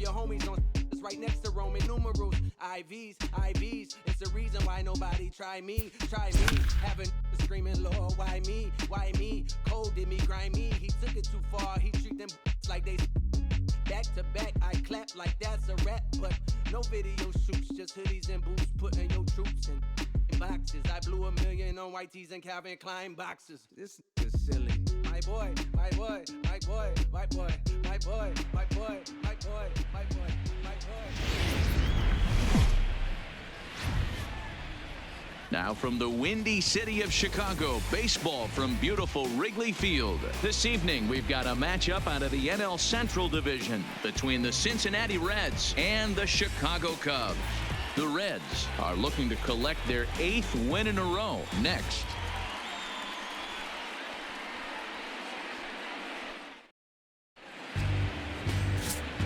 your homies on right next to Roman numerals. IVs, it's the reason why nobody try me. Having screaming, Lord, why me? Cold did me, grimy. He took it too far, he treat them like they back to back. I clap like that's a rap, but no video shoots, just hoodies and boots, putting your troops in boxes. I blew $1 million on white tees and Calvin Klein boxes. This is silly. My boy. Now from the windy city of Chicago, baseball from beautiful Wrigley Field. This evening, we've got a matchup out of the NL Central Division between the Cincinnati Reds and the Chicago Cubs. The Reds are looking to collect their 8th win in a row next.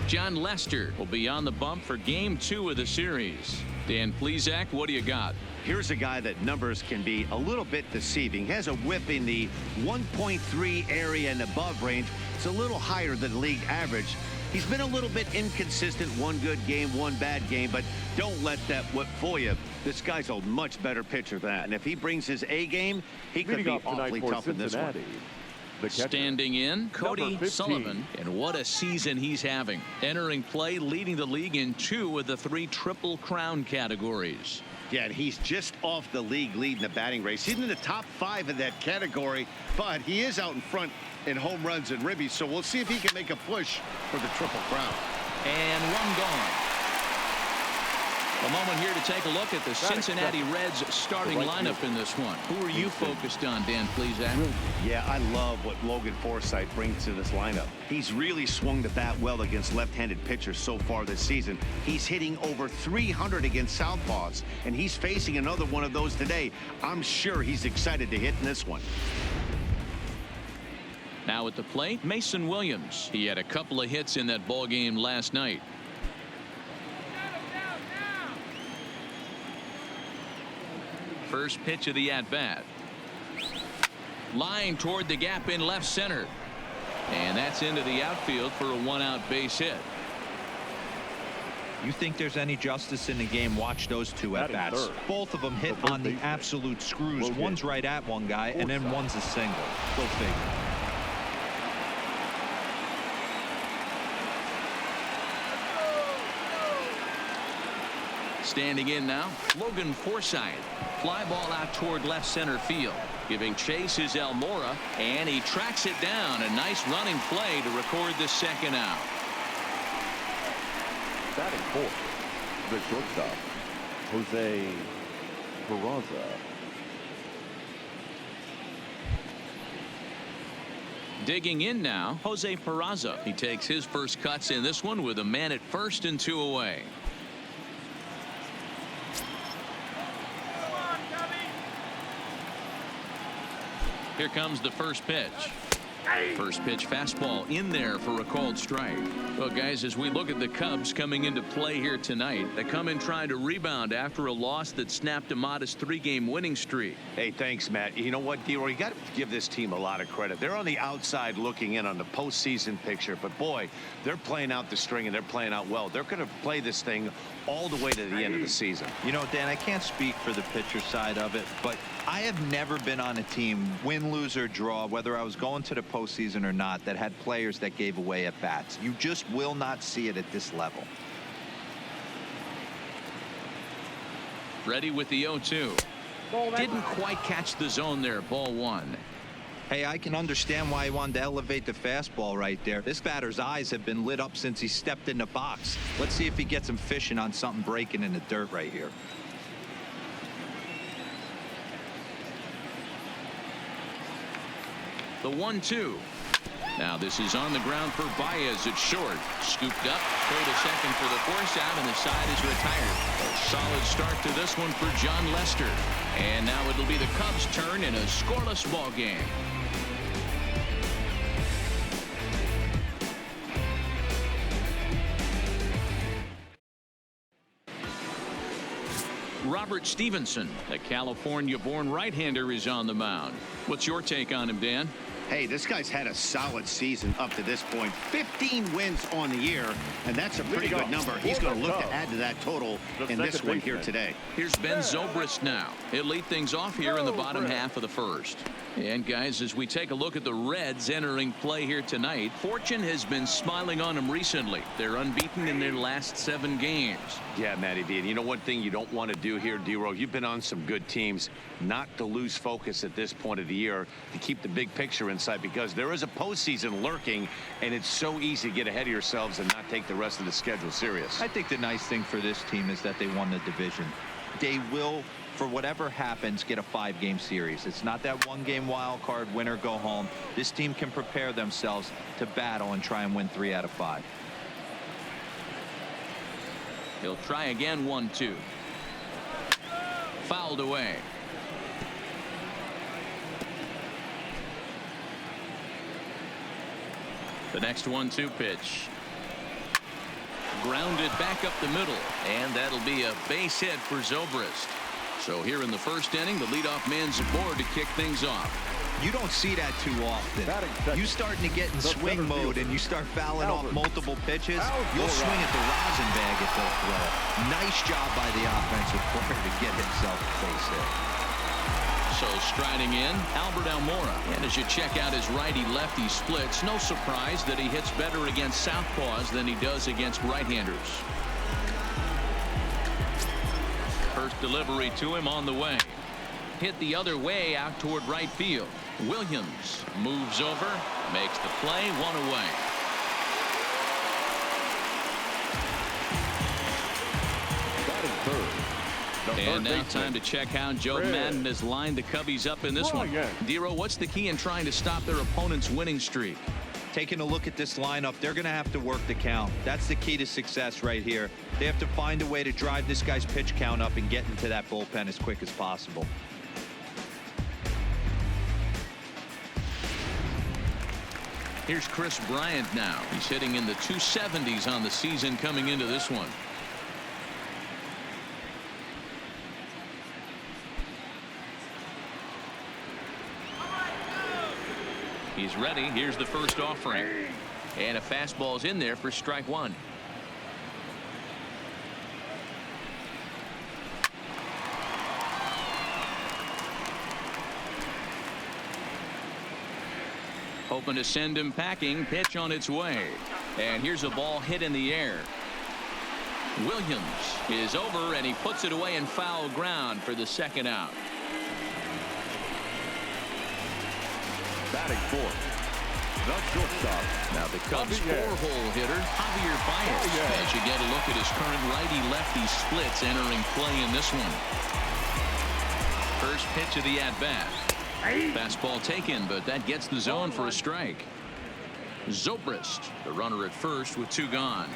John Lester will be on the bump for Game 2 of the series. Dan Plesac, what do you got? Here's a guy that numbers can be a little bit deceiving. He has a whip in the 1.3 area and above range. It's a little higher than league average. He's been a little bit inconsistent. One good game, one bad game, but don't let that whip fool you. This guy's a much better pitcher than that. And if he brings his A game, he could be awfully tough in this one. Standing in, Cody Sullivan, and what a season he's having. Entering play, leading the league in 2 of the 3 Triple Crown categories. Yeah, and he's just off the league lead in the batting race. He's in the top 5 in that category, but he is out in front in home runs and ribbies, so we'll see if he can make a push for the Triple Crown. And one gone. A moment here to take a look at the Cincinnati Reds starting lineup in this one. Who are you focused on, Dan Plesac? Yeah, I love what Logan Forsythe brings to this lineup. He's really swung the bat well against left-handed pitchers so far this season. He's hitting over 300 against southpaws, and he's facing another one of those today. I'm sure he's excited to hit in this one. Now at the plate, Mason Williams. He had a couple of hits in that ball game last night. First pitch of the at-bat. Line toward the gap in left center. And that's into the outfield for a 1-out base hit. You think there's any justice in the game? Watch those 2 at-bats. Both of them hit on the absolute screws. One's right at one guy, and then one's a single. Go figure. Standing in now, Logan Forsythe. Fly ball out toward left center field. Giving chase is Almora, and he tracks it down. A nice running play to record the 2nd out. Batting 4th, the shortstop, Jose Peraza. Digging in now, Jose Peraza. He takes his first cuts in this one with a man at first and 2 away. Here comes the first pitch. First pitch fastball in there for a called strike. Well, guys, as we look at the Cubs coming into play here tonight, they come in trying to rebound after a loss that snapped a modest 3-game winning streak. Hey, thanks, Matt. You know what, D-Roy, you got to give this team a lot of credit. They're on the outside looking in on the postseason picture, but boy, they're playing out the string and they're playing out well. They're going to play this thing all the way to the end of the season. You know, Dan, I can't speak for the pitcher side of it, but I have never been on a team, win, lose, or draw, whether I was going to the postseason or not, that had players that gave away at bats. You just will not see it at this level. Ready with the 0-2. Didn't quite catch the zone there. Ball 1. Hey, I can understand why he wanted to elevate the fastball right there. This batter's eyes have been lit up since he stepped in the box. Let's see if he gets him fishing on something breaking in the dirt right here. The 1-2. Now this is on the ground for Baez. It's short. Scooped up. Throw to second for the force out, and the side is retired. A solid start to this one for John Lester. And now it'll be the Cubs' turn in a scoreless ball game. Robert Stevenson, the California-born right-hander, is on the mound. What's your take on him, Dan? Hey, this guy's had a solid season up to this point. 15 wins on the year, and that's a pretty good number. He's going to look to add to that total in this one here today. Here's Ben Zobrist now. He'll lead things off here in the bottom half of the first. And guys, as we take a look at the Reds entering play here tonight, fortune has been smiling on them recently. They're unbeaten in their last 7 games. Yeah, Matty D. And you know one thing you don't want to do here, D-Row, you've been on some good teams, not to lose focus at this point of the year, to keep the big picture in sight, because there is a postseason lurking, and it's so easy to get ahead of yourselves and not take the rest of the schedule serious. I think the nice thing for this team is that they won the division. They will, for whatever happens, get a 5-game series. It's not that 1-game wild card, win or go home. This team can prepare themselves to battle and try and win 3 out of 5. He'll try again. 1-2. Fouled away. The next 1-2 pitch. Grounded back up the middle, and that'll be a base hit for Zobrist. So here in the first inning, the leadoff man's aboard to kick things off. You don't see that too often. You starting to get in swing mode and you start fouling off multiple pitches, you'll swing at the rosin bag if they'll throw. Nice job by the offensive player to get himself a base hit. So striding in, Albert Almora. And as you check out his righty-lefty splits, no surprise that he hits better against southpaws than he does against right-handers. First delivery to him on the way. Hit the other way out toward right field. Williams moves over, makes the play, 1 away. Batting third. And now time to check how Joe Madden has lined the Cubbies up in this one. Dero, what's the key in trying to stop their opponent's winning streak? Taking a look at this lineup, they're going to have to work the count. That's the key to success right here. They have to find a way to drive this guy's pitch count up and get into that bullpen as quick as possible. Here's Chris Bryant now. He's hitting in the 270s on the season coming into this one. He's ready. Here's the first offering. And a fastball's in there for strike 1. Hoping to send him packing. Pitch on its way. And here's a ball hit in the air. Williams is over, and he puts it away in foul ground for the second out. Batting fourth, the shortstop. Now the Cubs' 4-hole hitter, Javier Baez. As you get a look at his current righty-lefty splits entering play in this one. First pitch of the at-bat. Fastball taken, but that gets the zone for a strike. Zobrist, the runner at first with 2 gone.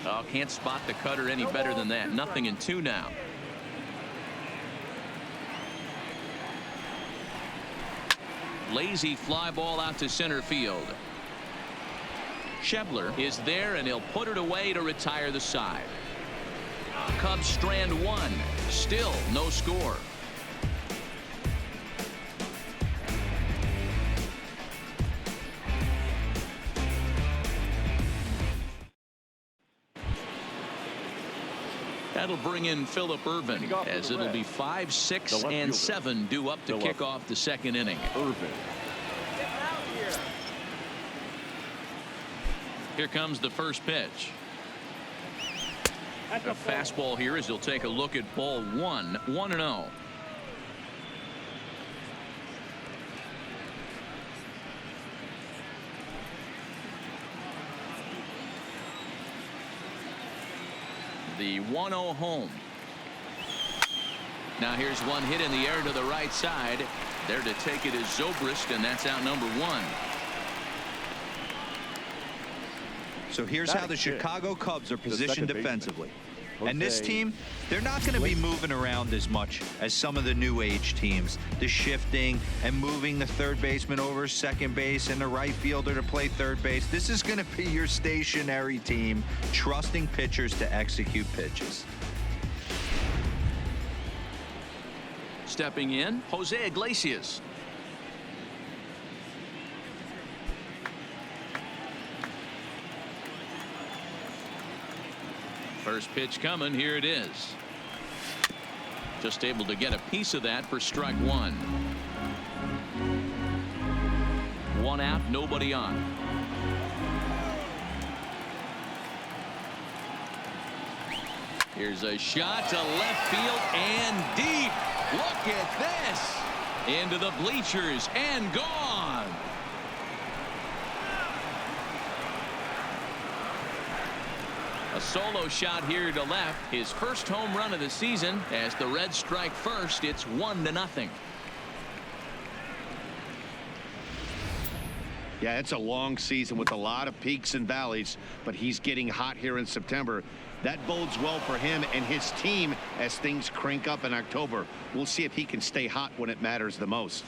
Oh, can't spot the cutter any better than that. 0-2 now. Lazy fly ball out to center field. Schebler is there, and he'll put it away to retire the side. Cubs strand 1. Still no score. That'll bring in Phillip Ervin, as it'll be 5, 6, and 7 due up to kick off the second inning. Here comes the first pitch. A fastball here as he'll take a look at ball 1. 1-0. The 1-0 home. Now here's one hit in the air to the right side. There to take it is Zobrist, and that's out number 1. So here's how the Chicago Cubs are positioned defensively. And this team, they're not going to be moving around as much as some of the new age teams. The shifting and moving the third baseman over second base and the right fielder to play third base. This is going to be your stationary team, trusting pitchers to execute pitches. Stepping in, Jose Iglesias. First pitch coming. Here it is. Just able to get a piece of that for strike one. One out, nobody on. Here's a shot to left field and deep. Look at this. Into the bleachers and gone. A solo shot here to left. His first home run of the season. As the Reds strike first, it's 1-0. Yeah, it's a long season with a lot of peaks and valleys, but he's getting hot here in September. That bodes well for him and his team as things crank up in October. We'll see if he can stay hot when it matters the most.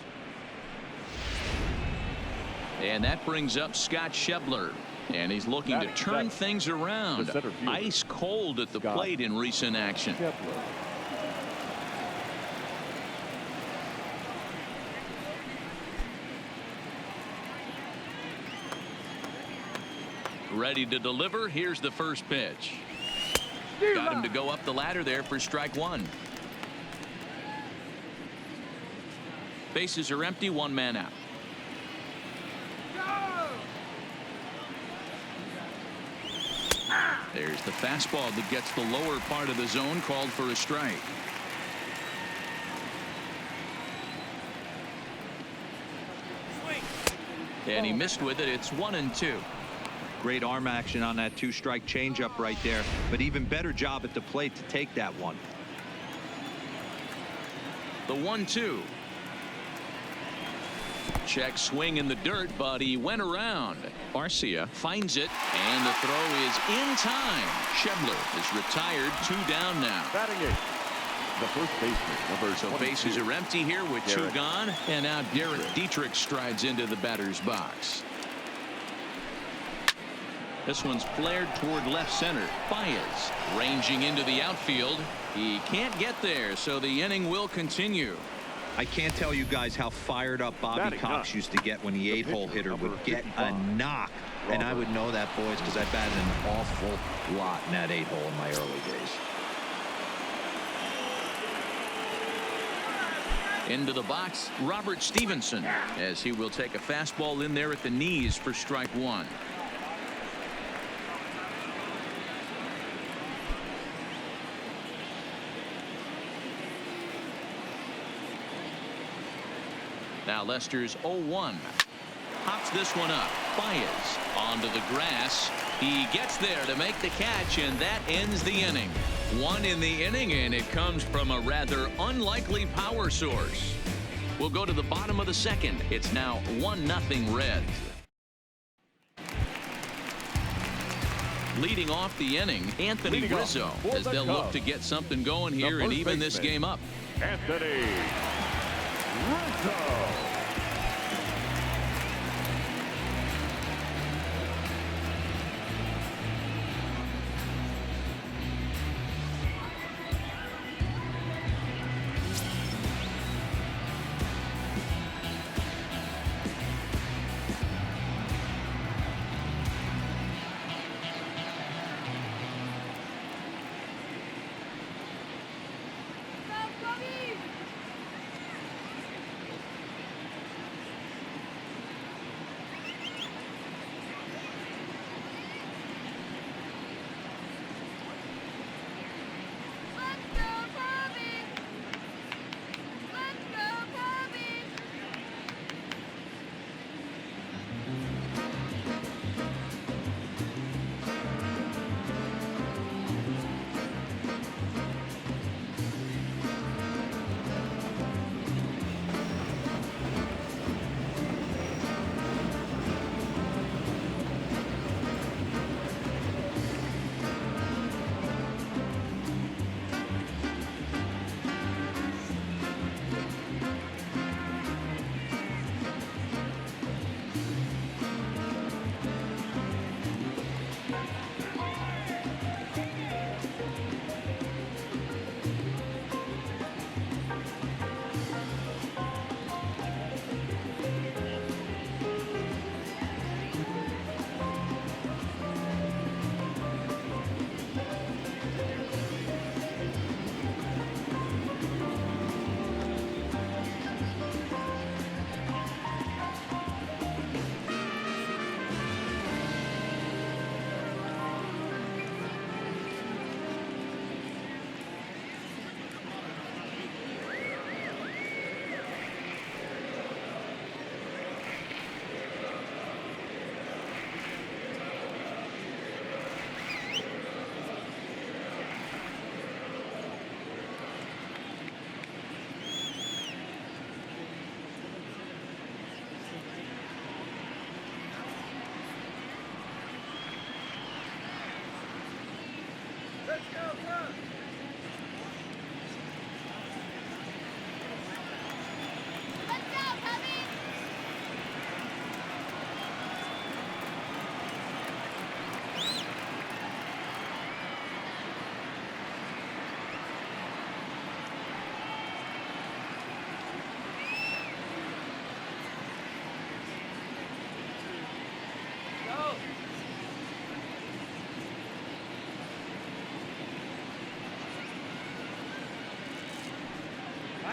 And that brings up Scott Schebler. And he's looking to turn things around. Ice cold at the plate in recent action. Ready to deliver. Here's the first pitch. Got him to go up the ladder there for strike one. Bases are empty, one man out. There's the fastball that gets the lower part of the zone, called for a strike. And he missed with it. It's 1-2. Great arm action on that two-strike changeup right there, but even better job at the plate to take that one. The 1-2. Check swing in the dirt, but he went around. Arcia finds it, and the throw is in time. Schebler is retired, 2 down now. Batting eighth, the first baseman, number So bases are empty here with Derek 2 gone, and now Derek Dietrich strides into the batter's box. This one's flared toward left center. Baez ranging into the outfield. He can't get there, so the inning will continue. I can't tell you guys how fired up Bobby Cox used to get when the 8-hole hitter would get a knock. And I would know that, boys, because I batted an awful lot in that 8-hole in my early days. Into the box, Robert Stevenson, as he will take a fastball in there at the knees for strike one. Now Lester's 0-1. Pops this one up. Baez onto the grass. He gets there to make the catch, and that ends the inning. 1 in the inning, and it comes from a rather unlikely power source. We'll go to the bottom of the second. It's now 1-0 Reds. Leading off the inning, Anthony Rizzo, as they'll look to get something going here and even this game up. Anthony Rizzo.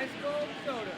Ice cold soda.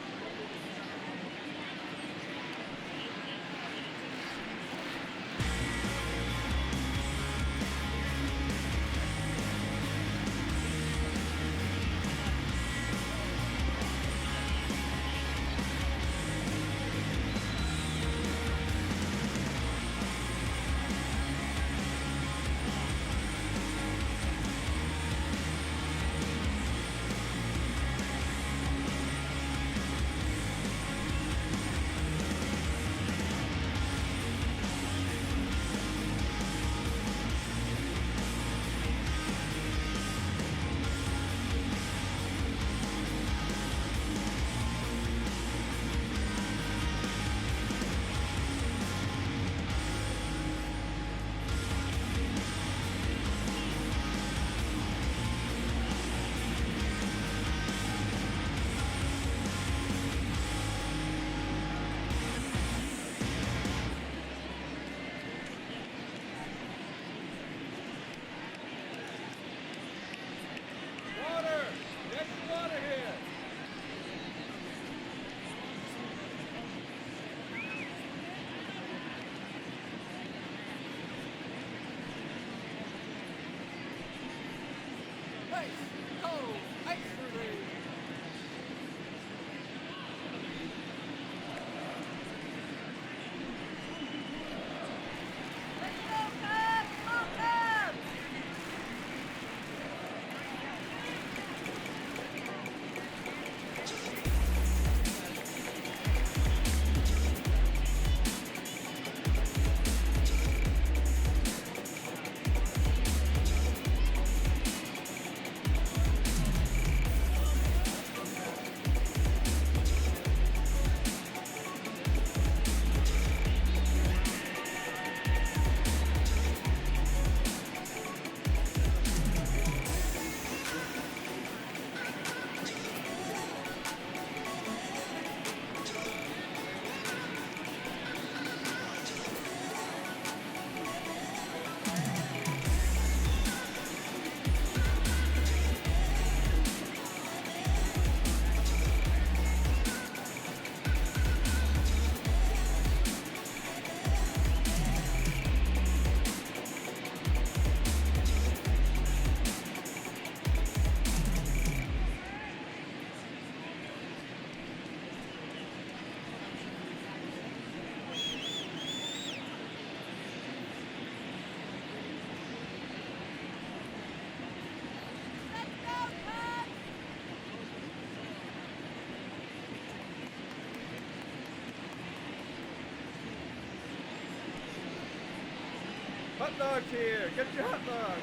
Hot dogs here. Get your hot dogs.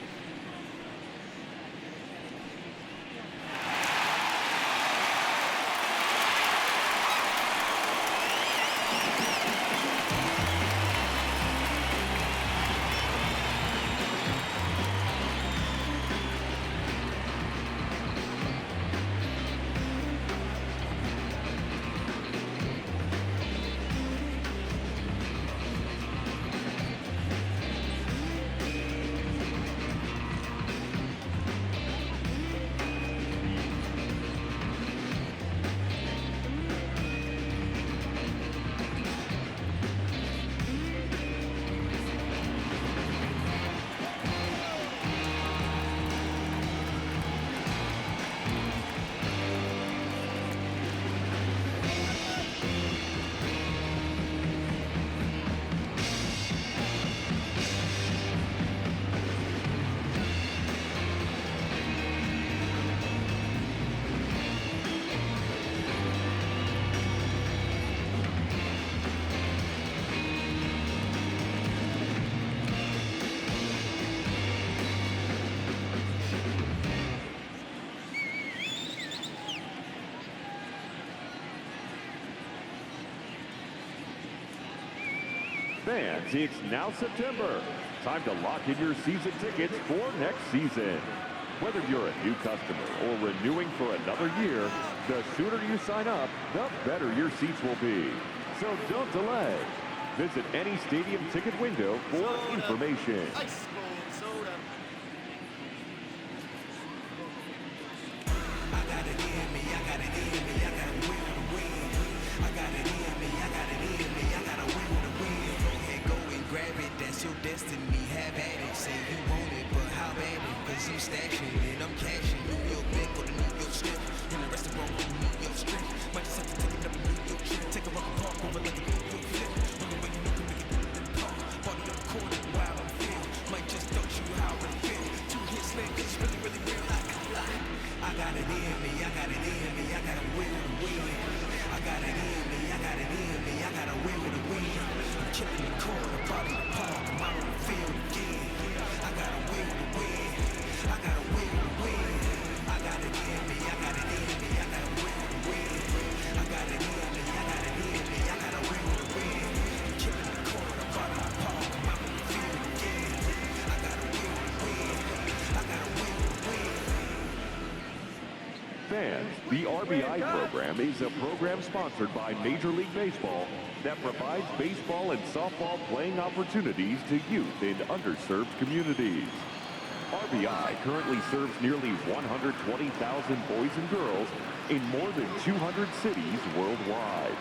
Fans, it's now September. Time to lock in your season tickets for next season. Whether you're a new customer or renewing for another year, the sooner you sign up, the better your seats will be. So don't delay. Visit any stadium ticket window for information. Ice cold soda. I got it in me, I got it in me, I got RBI program is a program sponsored by Major League Baseball that provides baseball and softball playing opportunities to youth in underserved communities. RBI currently serves nearly 120,000 boys and girls in more than 200 cities worldwide.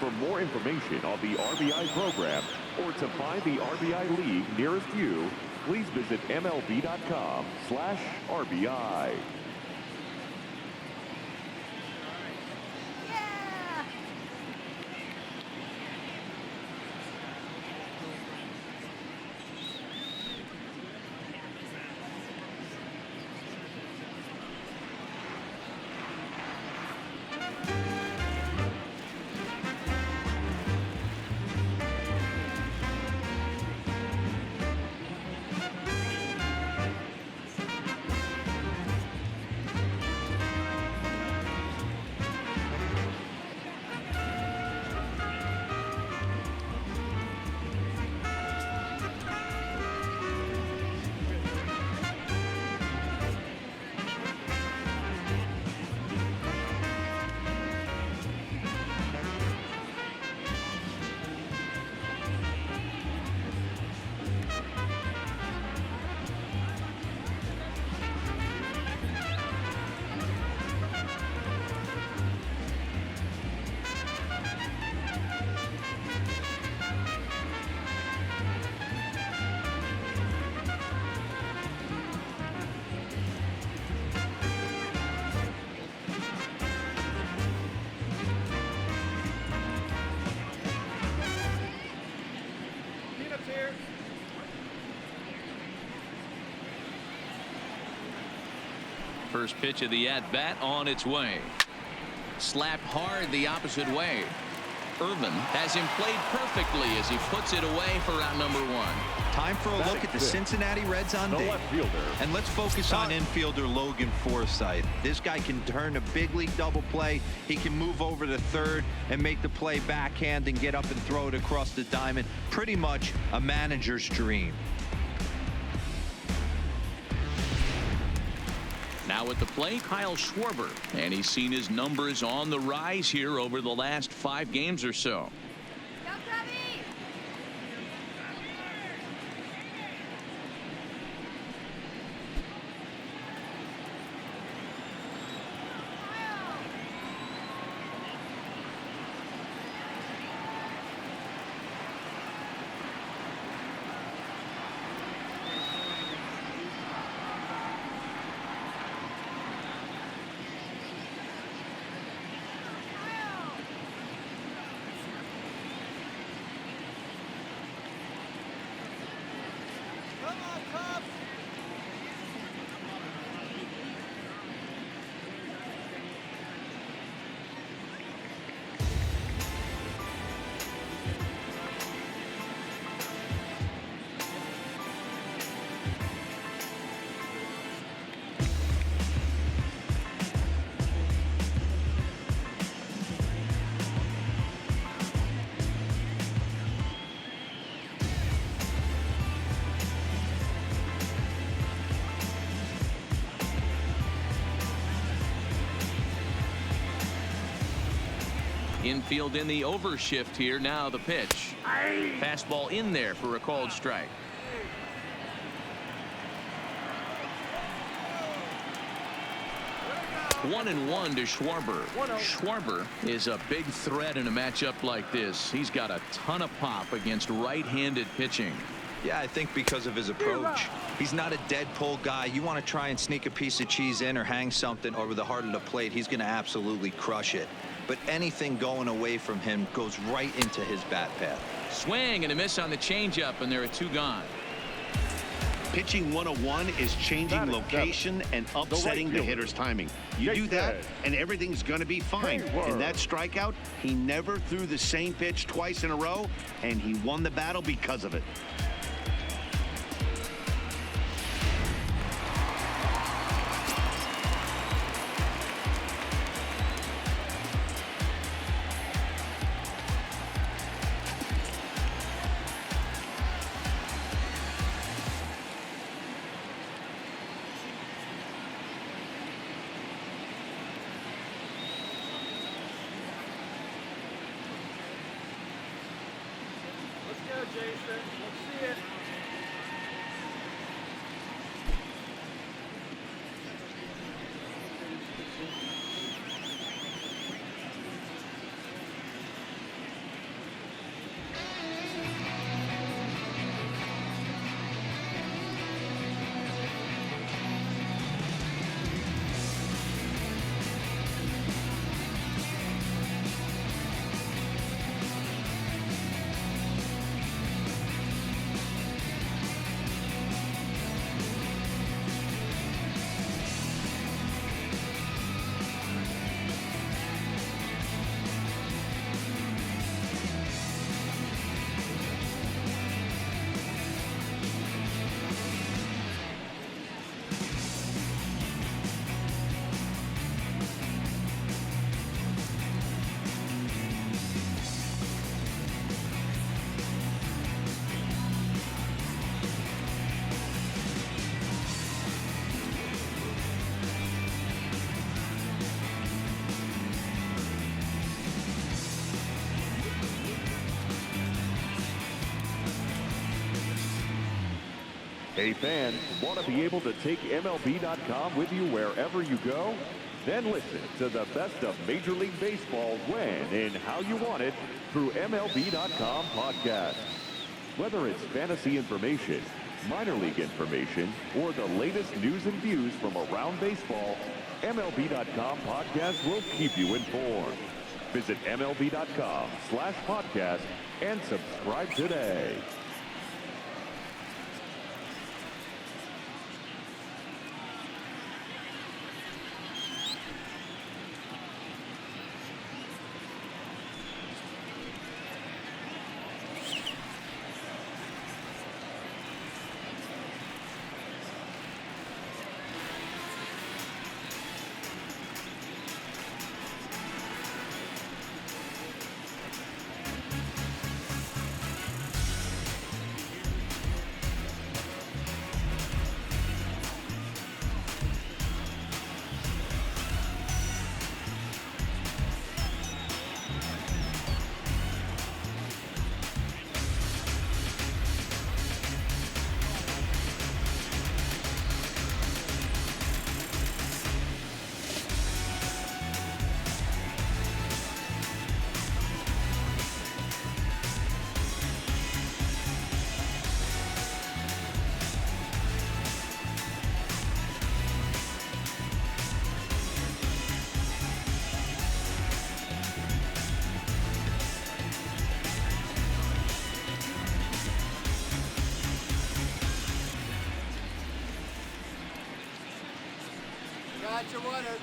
For more information on the RBI program or to find the RBI league nearest you, please visit MLB.com/RBI. Peanuts here. First pitch of the at-bat on its way. Slapped hard the opposite way. Irvin has him played perfectly as he puts it away for out number one. Time for a look at the Cincinnati Reds on day. And let's focus on infielder Logan Forsythe. This guy can turn a big league double play. He can move over to third and make the play backhand and get up and throw it across the diamond. Pretty much a manager's dream. Now at the plate, Kyle Schwarber, and he's seen his numbers on the rise here over the last 5 games or so. Infield in the overshift here. Now the pitch. Fastball in there for a called strike. One and one to Schwarber. Schwarber is a big threat in a matchup like this. He's got a ton of pop against right-handed pitching. Yeah, I think because of his approach. He's not a dead pull guy. You want to try and sneak a piece of cheese in or hang something over the heart of the plate, he's going to absolutely crush it. But anything going away from him goes right into his bat path. Swing and a miss on the changeup, and there are 2 gone. Pitching 101 is changing location and upsetting the hitter's timing. You do that, and everything's going to be fine. In that strikeout, he never threw the same pitch twice in a row, and he won the battle because of it. go, Jason. Let's see it. Hey fans, want to be able to take MLB.com with you wherever you go? Then listen to the best of Major League Baseball when and how you want it through MLB.com podcasts. Whether it's fantasy information, minor league information, or the latest news and views from around baseball, MLB.com podcast will keep you informed. Visit MLB.com/podcast and subscribe today. Got your water.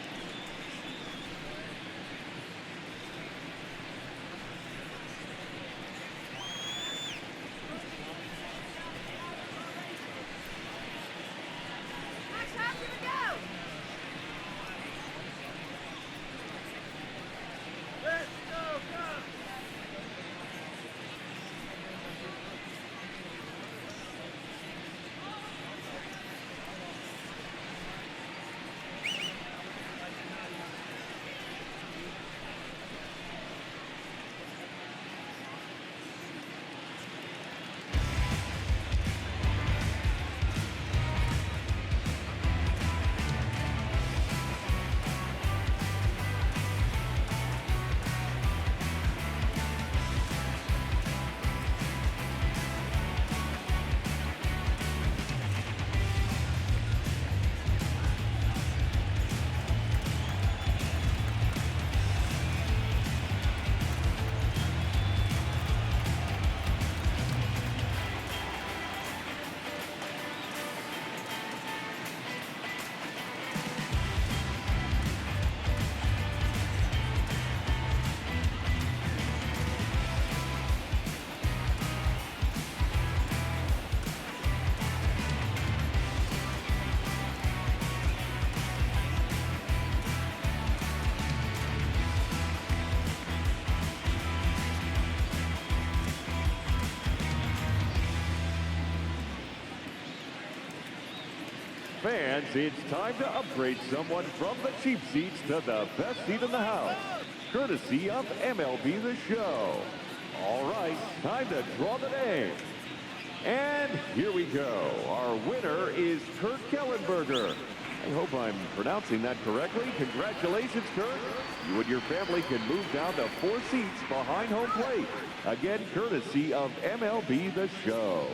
Fans, it's time to upgrade someone from the cheap seats to the best seat in the house, courtesy of MLB The Show. All right, time to draw the name. And here we go. Our winner is Kurt Kellenberger. I hope I'm pronouncing that correctly. Congratulations, Kurt. You and your family can move down to 4 seats behind home plate. Again, courtesy of MLB The Show.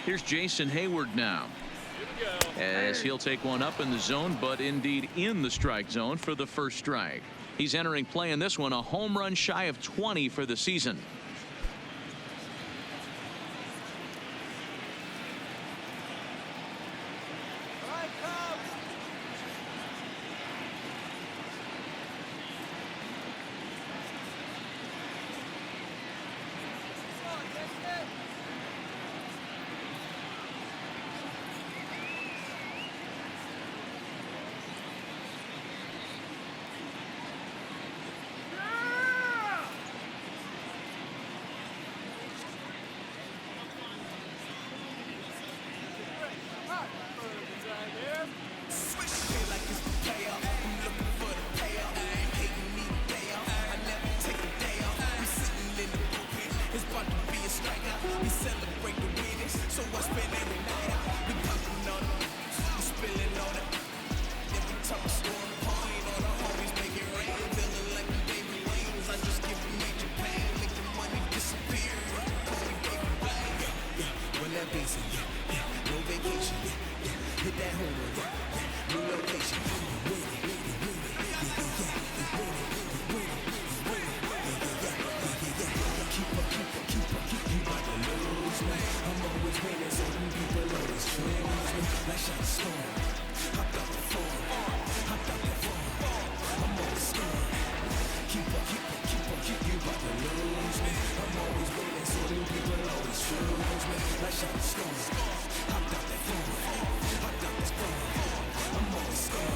Here's Jason Hayward now, as he'll take one up in the zone, but indeed in the strike zone for the first strike. He's entering play in this one, a home run shy of 20 for the season. basin, no vacation, hit that home run, new location, keep up the lose me. I'm always winning, so them people always choose me. Like shot storm, hopped out the phone, I'm always scoring. Keep up the lose me. I'm always winning, so them people always choose me. Like shot storm, hopped out the phone, I'm always scoring.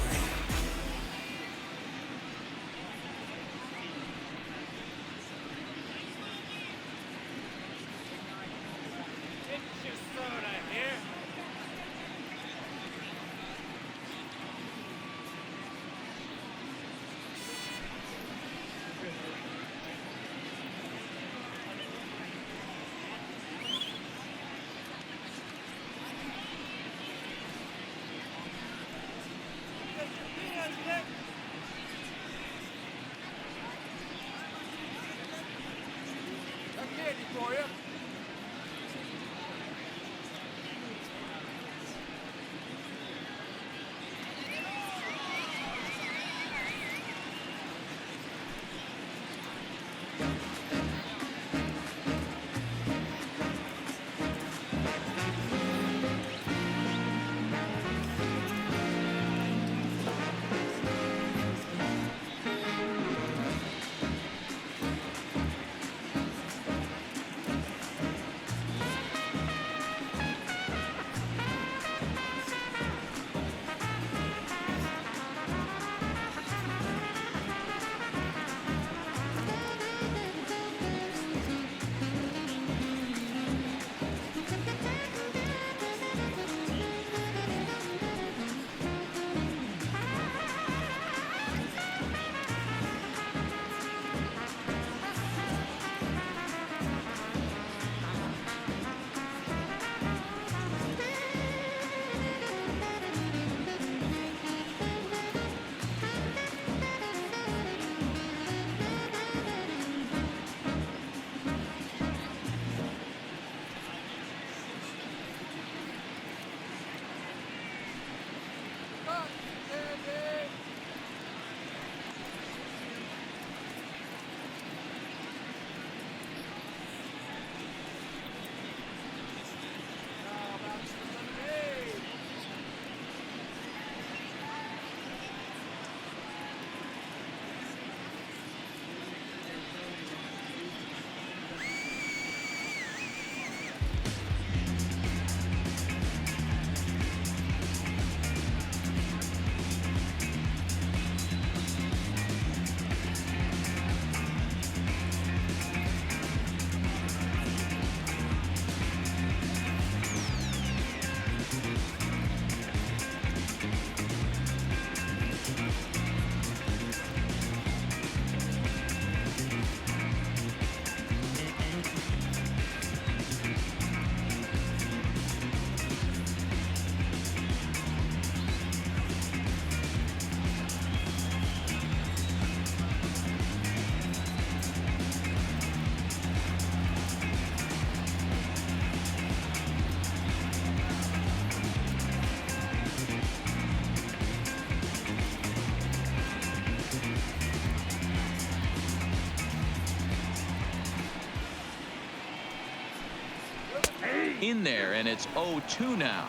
In there, and it's 0-2 now.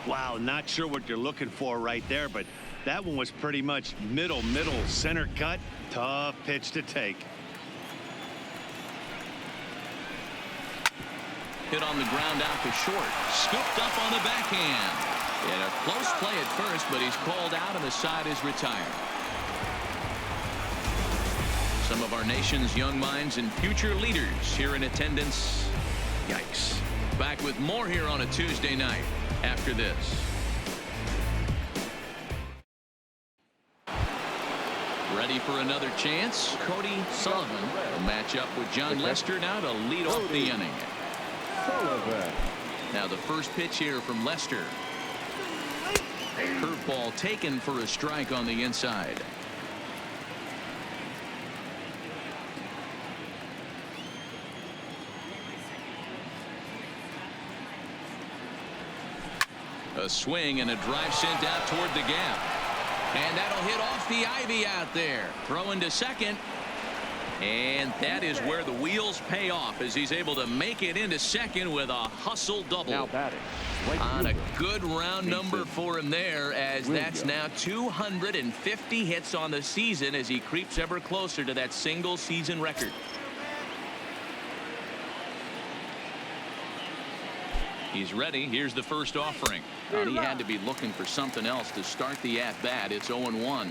Wow, not sure what you're looking for right there, but that one was pretty much middle center cut. Tough pitch to take. Hit on the ground out to short. Scooped up on the backhand. And a close play at first, but he's called out and the side is retired. Some of our nation's young minds and future leaders here in attendance. Yikes. Back with more here on a Tuesday night after this. Ready for another chance? Cody Sullivan will match up with John Lester now to lead off the inning. Sullivan. Now the first pitch here from Lester. Curveball taken for a strike on the inside. A swing and a drive sent out toward the gap. And that'll hit off the ivy out there. Throwing to second. And that is where the wheels pay off as he's able to make it into second with a hustle double. Now batting. On a good round number for him there, as that's now 250 hits on the season as he creeps ever closer to that single season record. He's ready. Here's the first offering. He had to be looking for something else to start the at-bat. It's 0-1.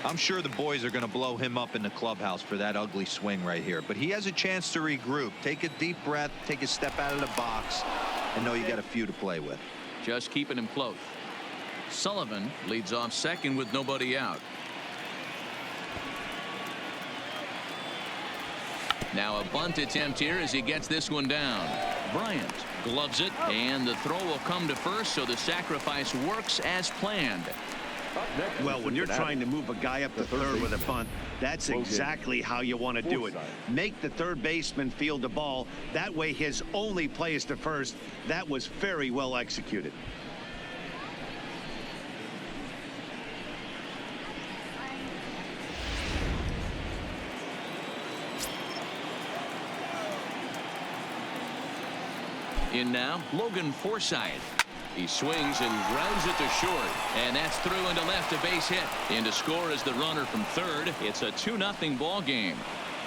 I'm sure the boys are going to blow him up in the clubhouse for that ugly swing right here. But he has a chance to regroup. Take a deep breath. Take a step out of the box. And know you got a few to play with. Just keeping him close. Sullivan leads off second with nobody out. Now a bunt attempt here as he gets this one down. Bryant gloves it, and the throw will come to first, so the sacrifice works as planned. Well, when you're trying to move a guy up to third with a bunt, that's exactly how you want to do it. Make the third baseman field the ball. That way his only play is to first. That was very well executed. In now, Logan Forsythe. He swings and grounds it to short, and that's through into left, a base hit. In to score is the runner from third. It's a 2-0 ball game.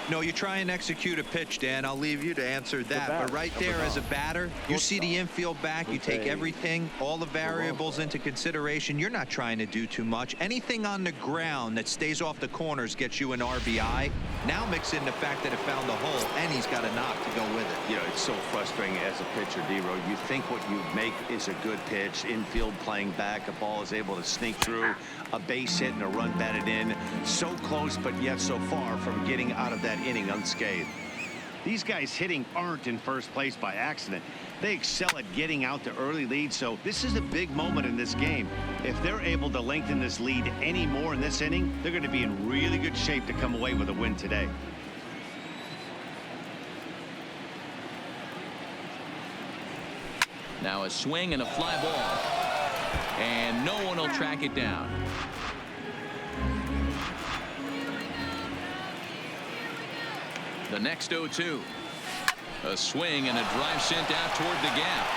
No, you try and execute a pitch, Dan. I'll leave you to answer that. But right there as a batter, you see the infield back. You take everything, all the variables into consideration. You're not trying to do too much. Anything on the ground that stays off the corners gets you an RBI. Now mix in the fact that it found the hole, and he's got a knock to go with it. You know, it's so frustrating as a pitcher, D-Row. You think what you make is a good pitch. Infield playing back. A ball is able to sneak through. A base hit and a run batted in. So close, but yet so far from getting out of that inning unscathed. These guys hitting aren't in first place by accident. They excel at getting out to early leads, so this is a big moment in this game. If they're able to lengthen this lead any more in this inning, they're going to be in really good shape to come away with a win today. Now a swing and a fly ball, and no one will track it down. The next 0-2. A swing and a drive sent out toward the gap.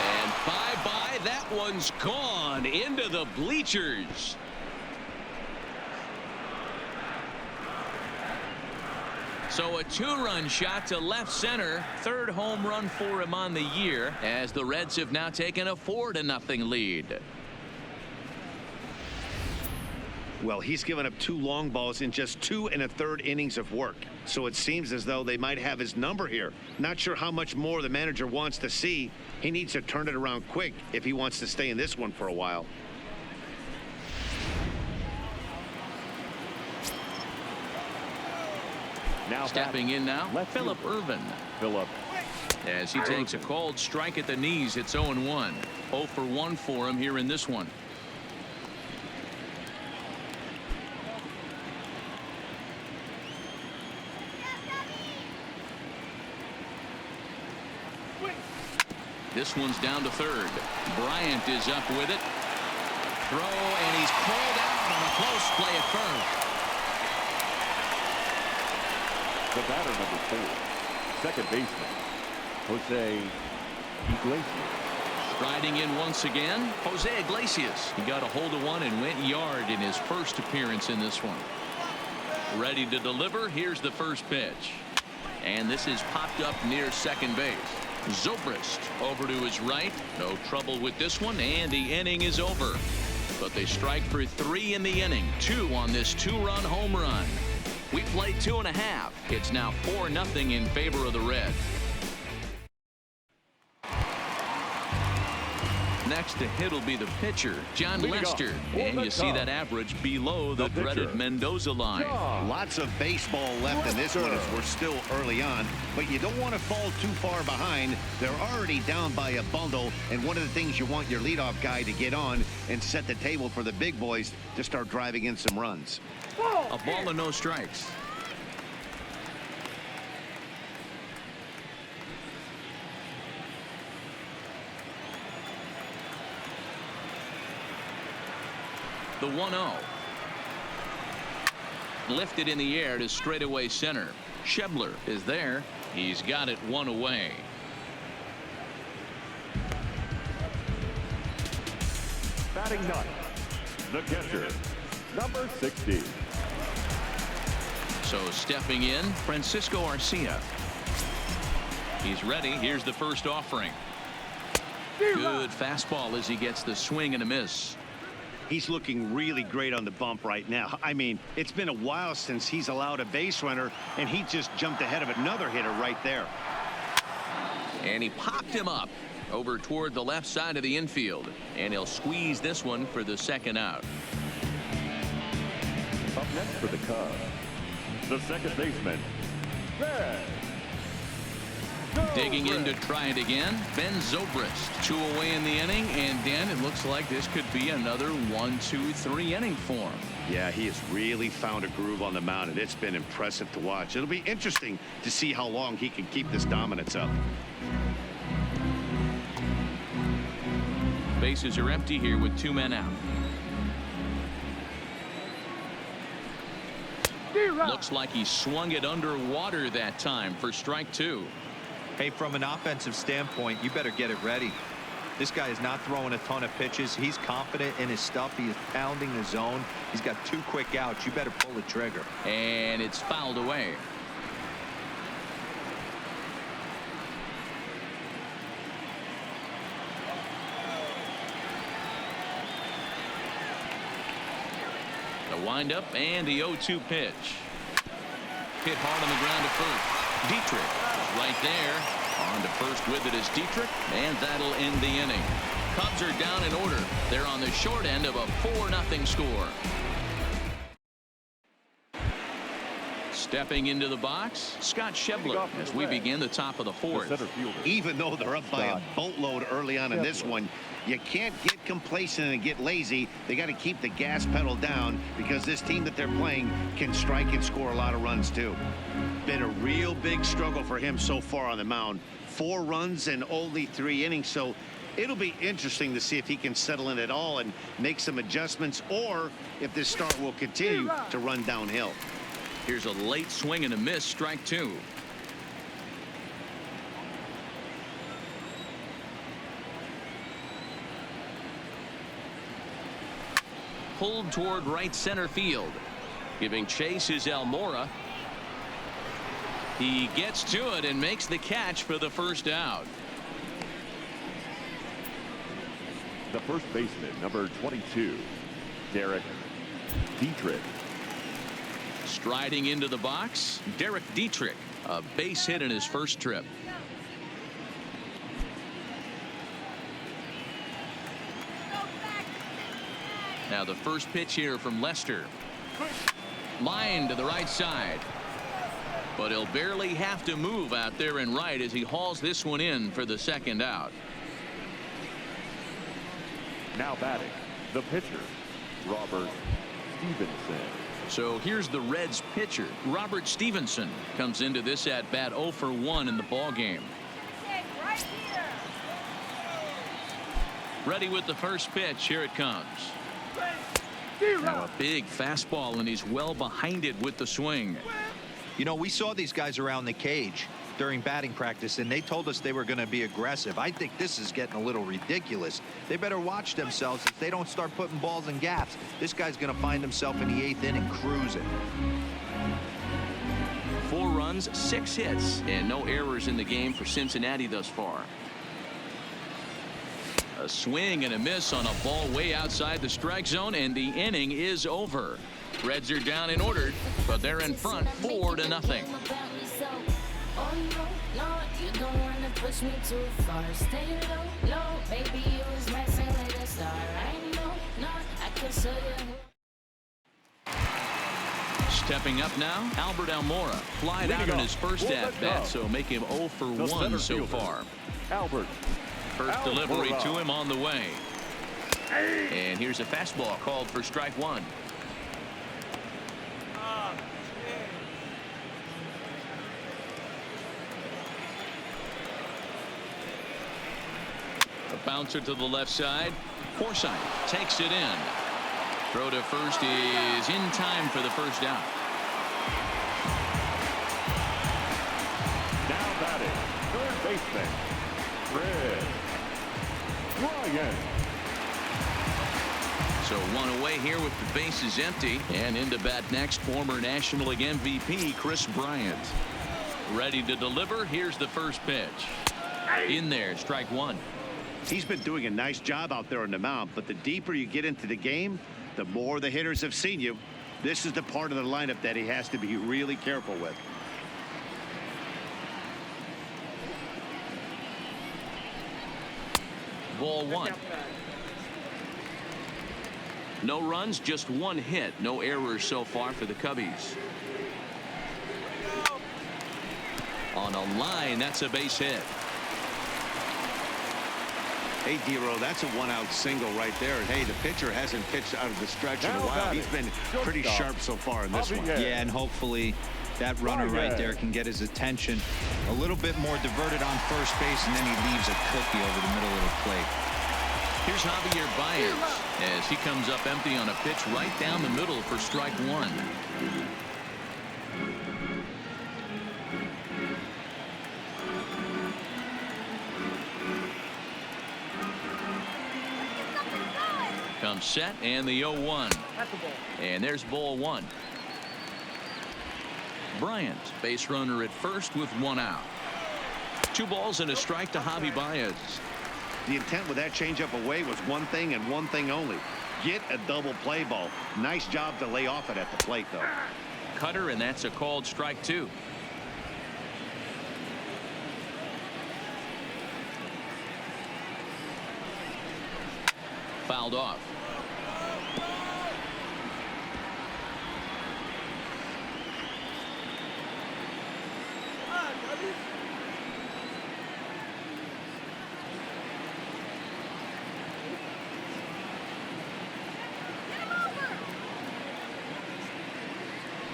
And bye-bye, that one's gone into the bleachers. So a 2-run shot to left center. Third home run for him on the year, as the Reds have now taken a 4-0 lead. Well, he's given up 2 long balls in just 2 1/3 innings of work. So it seems as though they might have his number here. Not sure how much more the manager wants to see. He needs to turn it around quick if he wants to stay in this one for a while. Now stepping in now, Phillip Ervin. As he takes a cold strike at the knees, it's 0-1. 0 for 1 for him here in this one. This one's down to third. Bryant is up with it. Throw, and he's pulled out on a close play at first. The batter, number 4, second baseman, Jose Iglesias. Striding in once again, Jose Iglesias. He got a hold of one and went yard in his first appearance in this one. Ready to deliver. Here's the first pitch. And this is popped up near second base. Zobrist over to his right. No trouble with this one, and the inning is over. But they strike for 3 in the inning. 2 on this 2-run home run. We played 2.5. It's now 4-0 in favor of the Reds. Next to hit will be the pitcher, John Lester. And you see that average below the dreaded Mendoza line. Lots of baseball left in this one as we're still early on, but you don't want to fall too far behind. They're already down by a bundle, and one of the things you want your leadoff guy to get on and set the table for the big boys to start driving in some runs. A ball and no strikes. The 1-0. Lifted in the air to straightaway center. Schebler is there. He's got it one away. Batting ninth, the catcher, number 60. So stepping in, Francisco Arcia. He's ready. Here's the first offering. Good fastball as he gets the swing and a miss. He's looking really great on the bump right now. I mean, it's been a while since he's allowed a base runner, and he just jumped ahead of another hitter right there. And he popped him up over toward the left side of the infield, and he'll squeeze this one for the second out. Up next for the Cubs, the second baseman, Red. Digging in to try it again, Ben Zobrist. 2 away in the inning, and Dan, it looks like this could be another 1-2-3 inning for him. Yeah, he has really found a groove on the mound, and it's been impressive to watch. It'll be interesting to see how long he can keep this dominance up. Bases are empty here with 2 men out. Looks like he swung it underwater that time for strike 2. Hey, from an offensive standpoint, you better get it ready. This guy is not throwing a ton of pitches. He's confident in his stuff. He is pounding the zone. He's got 2 quick outs. You better pull the trigger. And it's fouled away. The windup and the 0-2 pitch. Hit hard on the ground to first. Dietrich is right there. On to first with it is Dietrich, and that'll end the inning. Cubs are down in order. They're on the short end of a 4-0 score. Stepping into the box, Scott Schebler as we begin the top of the 4th. Even though they're up by a boatload early on in this one, you can't get complacent and get lazy. They got to keep the gas pedal down because this team that they're playing can strike and score a lot of runs too. Been a real big struggle for him so far on the mound. 4 runs and only 3 innings, so it'll be interesting to see if he can settle in at all and make some adjustments, or if this start will continue to run downhill. Here's a late swing and a miss, strike 2. Pulled toward right center field. Giving chase is Almora. He gets to it and makes the catch for the first out. The first baseman, number 22, Derek Dietrich. Striding into the box, Derek Dietrich, a base hit in his first trip. Now the first pitch here from Lester. Line to the right side. But he'll barely have to move out there in right as he hauls this one in for the second out. Now batting, the pitcher, Robert Stevenson. So here's the Reds pitcher. Robert Stevenson comes into this at bat 0 for 1 in the ball game. Ready with the first pitch. Here it comes. Now a big fastball, and he's well behind it with the swing. You know, we saw these guys around the cage during batting practice, and they told us they were going to be aggressive. I think this is getting a little ridiculous. They better watch themselves if they don't start putting balls in gaps. This guy's going to find himself in the 8th inning cruising. 4 runs, 6 hits, and no errors in the game for Cincinnati thus far. A swing and a miss on a ball way outside the strike zone, and the inning is over. Reds are down in order, but they're in front 4-0. Stepping up now, Albert Almora. Flied out in his first at-bat, so make him 0 for 1 so far. Albert. First delivery to him on the way. And here's a fastball called for strike 1. A bouncer to the left side. Forsythe takes it in. Throw to first is in time for the first out. Now batting, third baseman, Chris Bryant. So one away here with the bases empty. And into bat next, former National League MVP Chris Bryant. Ready to deliver. Here's the first pitch. In there, strike one. He's been doing a nice job out there on the mound, but the deeper you get into the game, the more the hitters have seen you. This is the part of the lineup that he has to be really careful with. Ball one. No runs, just one hit. No errors so far for the Cubbies. On a line, that's a base hit. Hey, D-Row, that's a one-out single right there. And, hey, the pitcher hasn't pitched out of the stretch in a while. He's been pretty sharp so far in this one. Yeah, and hopefully that runner right there can get his attention a little bit more diverted on first base, and then he leaves a cookie over the middle of the plate. Here's Javier Baez as he comes up empty on a pitch right down the middle for strike one. Comes set and the 0-1. And there's ball one. Bryant, base runner at first with one out. 2 balls and a strike to Javi Baez. The intent with that changeup away was one thing and one thing only. Get a double play ball. Nice job to lay off it at the plate, though. Cutter, and that's a called strike 2. Fouled off.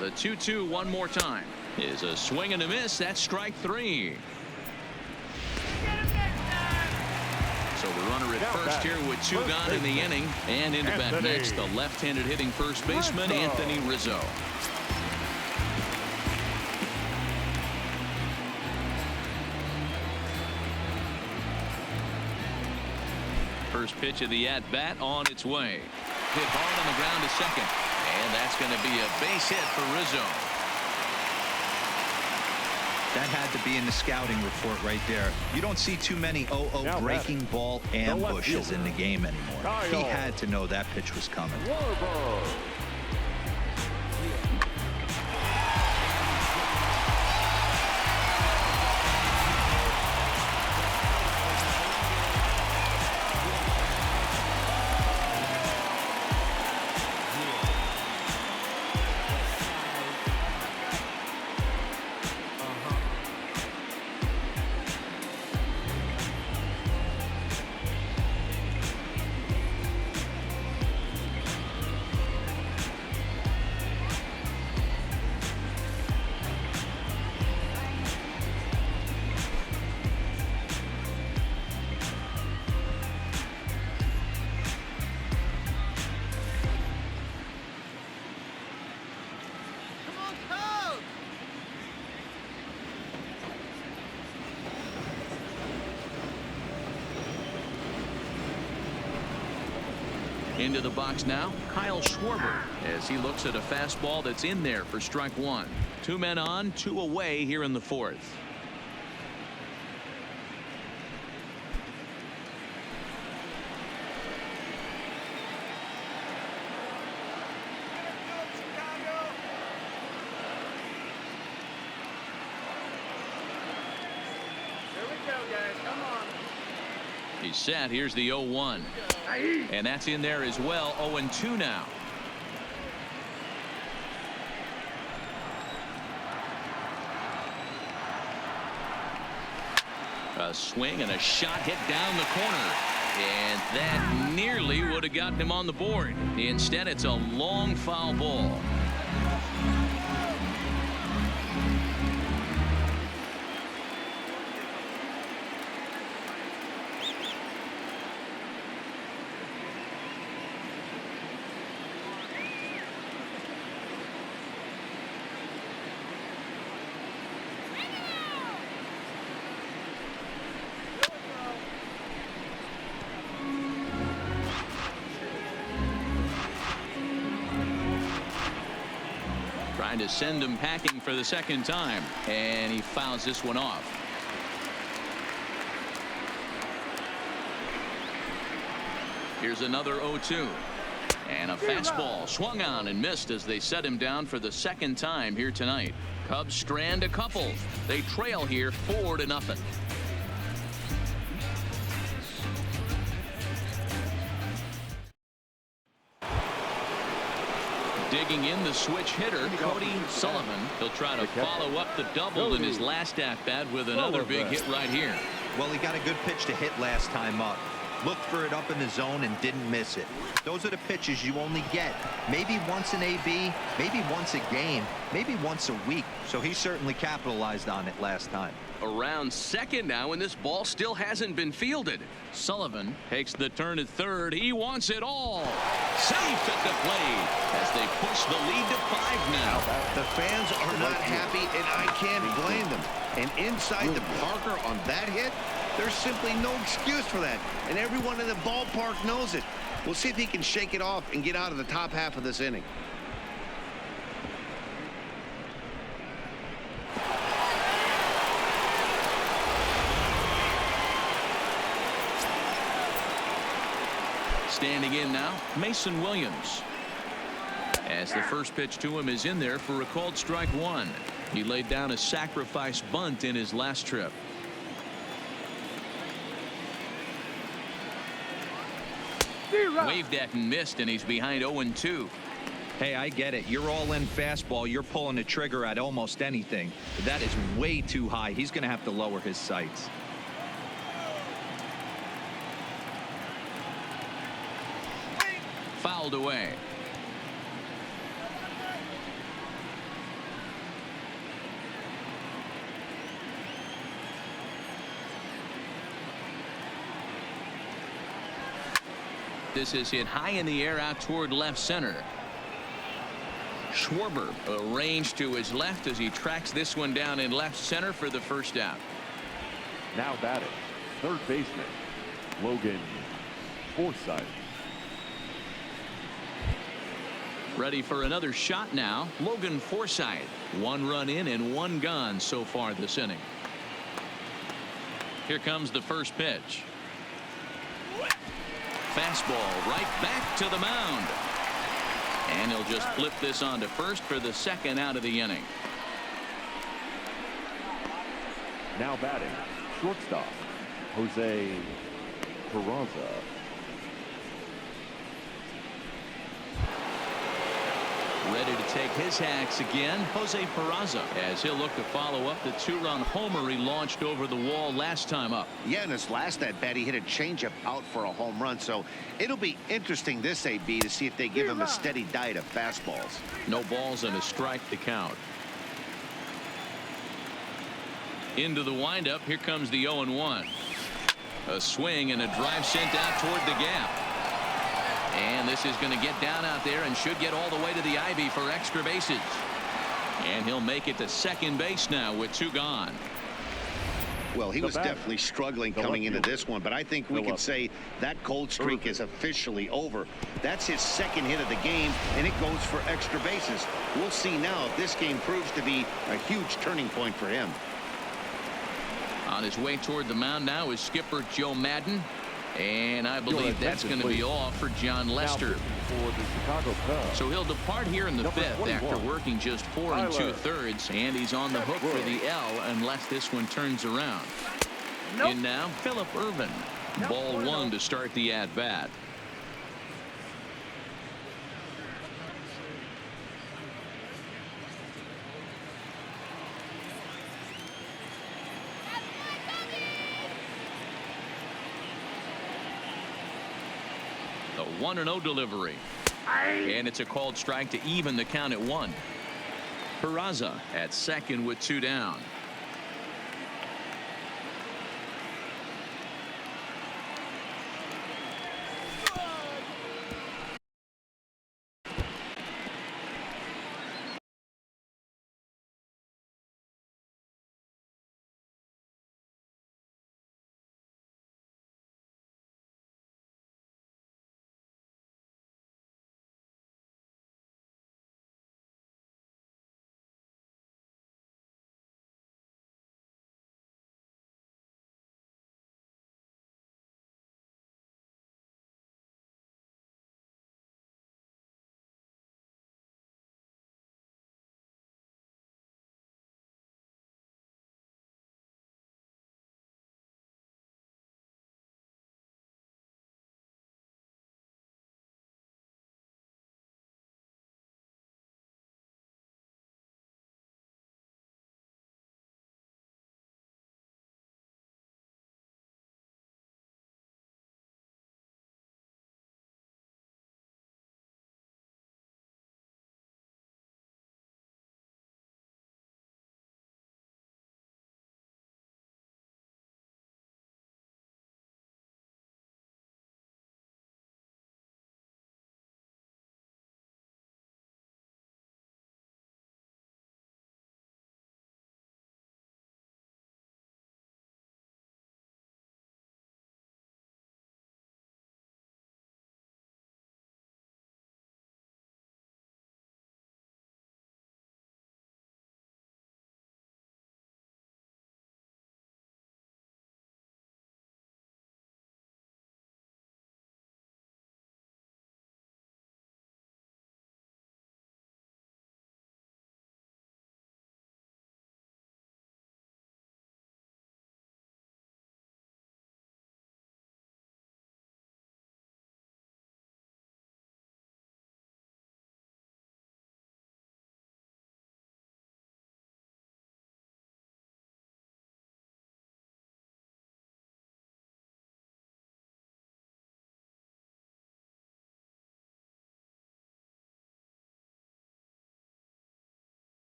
The 2-2 one more time is a swing and a miss. That's strike 3. So the runner at first here with 2 gone in the inning. And into bat next, the left-handed hitting first baseman Anthony Rizzo. First pitch of the at-bat on its way. Hit hard on the ground to second. And that's going to be a base hit for Rizzo. That had to be in the scouting report right there. You don't see too many 0-0 breaking ball ambushes in the game anymore. He had to know that pitch was coming. Into the box now, Kyle Schwarber, as he looks at a fastball that's in there for strike 1. 2 men on, 2 away here in the 4th. He's set. Here's the 0-1. And that's in there as well. 0-2 now. A swing and a shot hit down the corner. And that nearly would have gotten him on the board. Instead, it's a long foul ball. trying to send him packing for the second time, and he fouls this one off. Here's another 0-2. And a fastball swung on and missed as they set him down for the second time here tonight. Cubs strand a couple. They trail here 4-0. Digging in the switch hitter, Cody Sullivan. He'll try to follow up the double in his last at-bat with another big hit right here. Well, he got a good pitch to hit last time up. Looked for it up in the zone and didn't miss it. Those are the pitches you only get maybe once in AB, maybe once a game, maybe once a week. So he certainly capitalized on it last time. Around second now, and this ball still hasn't been fielded. Sullivan takes the turn at third. He wants it all. Safe at the plate as they push the lead to 5 now. The fans are not happy, and I can't blame them. And inside the Parker on that hit, there's simply no excuse for that. And everyone in the ballpark knows it. We'll see if he can shake it off and get out of the top half of this inning. Standing in now, Mason Williams. As the first pitch to him is in there for a called strike one. He laid down a sacrifice bunt in his last trip. Waved at and missed, and he's behind 0-2. Hey, I get it. You're all in fastball. You're pulling the trigger at almost anything. But that is way too high. He's going to have to lower his sights. Fouled away. This is hit high in the air out toward left center. Schwarber arranged to his left as he tracks this one down in left center for the first out. Now batting, third baseman, Logan Forsythe. Ready for another shot now, Logan Forsythe. 1 run in and 1 gone so far this inning. Here comes the first pitch. Fastball right back to the mound. And he'll just flip this on to first for the second out of the inning. Now batting, shortstop, Jose Peraza. Ready to take his hacks again, Jose Peraza, as he'll look to follow up the 2-run homer he launched over the wall last time up. Yeah, in his last at-bat, he hit a changeup out for a home run, so it'll be interesting this AB to see if they give him a steady diet of fastballs. No balls and a strike to count. Into the windup, here comes the 0-1. A swing and a drive sent out toward the gap. And this is going to get down out there and should get all the way to the ivy for extra bases. And he'll make it to second base now with 2 gone. Well, he was definitely struggling coming into this one, but I think we can say that cold streak is officially over. That's his second hit of the game, and it goes for extra bases. We'll see now if this game proves to be a huge turning point for him. On his way toward the mound now is skipper Joe Madden. And I believe that's going to be all for John Lester. For the Chicago Cubs. So he'll depart here in the Number 5th 21. after working just 4 2/3, and he's on the hook for the L unless this one turns around. In now, Phillip Ervin. Ball 1 to start the at-bat. The 1-0 delivery. And it's a called strike to even the count at 1. Peraza at second with 2 down.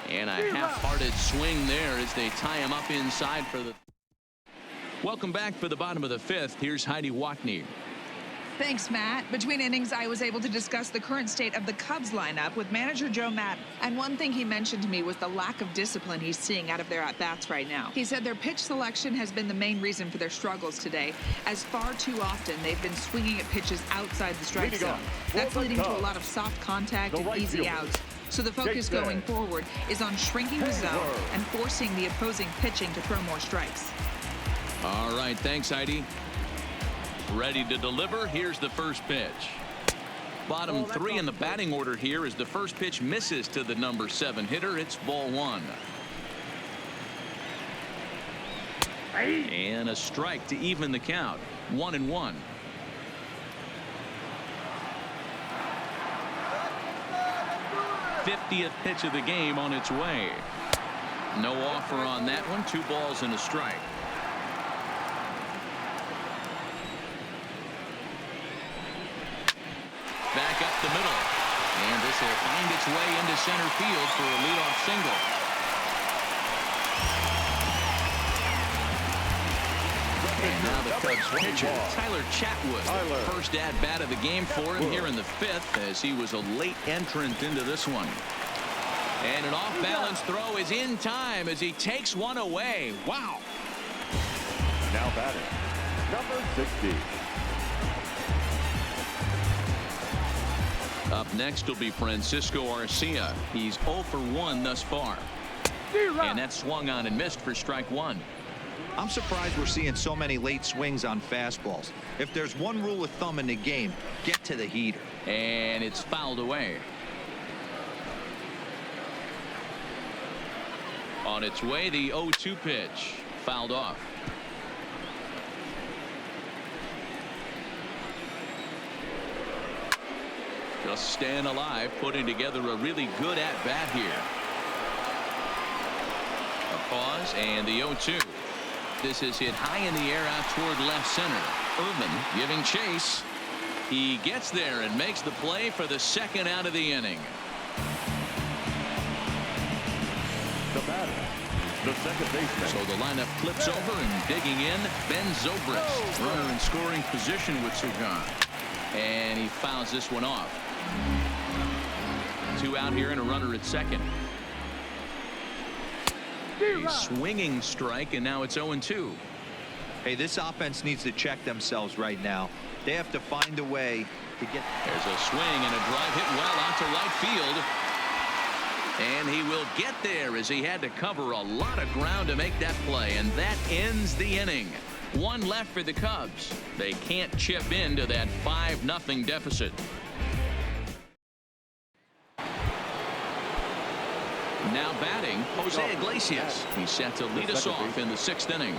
And a half-hearted swing there as they tie him up inside for the... Welcome back for the bottom of the fifth. Here's Heidi Watney. Thanks, Matt. Between innings, I was able to discuss the current state of the Cubs lineup with manager Joe Madden. And one thing he mentioned to me was the lack of discipline he's seeing out of their at-bats right now. He said their pitch selection has been the main reason for their struggles today, as far too often they've been swinging at pitches outside the strike zone. That's leading to a lot of soft contact and easy outs. So the focus going forward is on shrinking the zone and forcing the opposing pitching to throw more strikes. All right, thanks, Heidi. Ready to deliver. Here's the first pitch. Bottom three in the batting order here as the first pitch misses to the number 7 hitter. It's ball 1. And a strike to even the count. 1-1. '50th pitch of the game on its way. No offer on that one. 2 balls and a strike. Back up the middle. And this will find its way into center field for a leadoff single. And now the Cubs pitcher, Tyler Chatwood. First at-bat of the game for him here in the 5th as he was a late entrant into this one. And an off-balance throw is in time as he takes one away. Wow. Now batting, number 60. Up next will be Francisco Arcia. He's 0 for 1 thus far. And that's swung on and missed for strike 1. I'm surprised we're seeing so many late swings on fastballs. If there's one rule of thumb in the game, get to the heater. And it's fouled away. On its way, the 0-2 pitch. Fouled off. Just staying alive, putting together a really good at-bat here. A pause and the 0-2. This is hit high in the air out toward left center. Irvin giving chase. He gets there and makes the play for the second out of the inning. The batter, the second baseman. So the lineup flips over and digging in, Ben Zobrist. Runner in scoring position with Sugan. And he fouls this one off. 2 out here and a runner at second. A swinging strike, and now it's 0-2. Hey, this offense needs to check themselves right now. They have to find a way to get. There's a swing and a drive hit well out to right field. And he will get there as he had to cover a lot of ground to make that play. And that ends the inning. 1 left for the Cubs. They can't chip into that 5-0 deficit. Now batting, Jose Iglesias. He's set to lead us off in the 6th inning.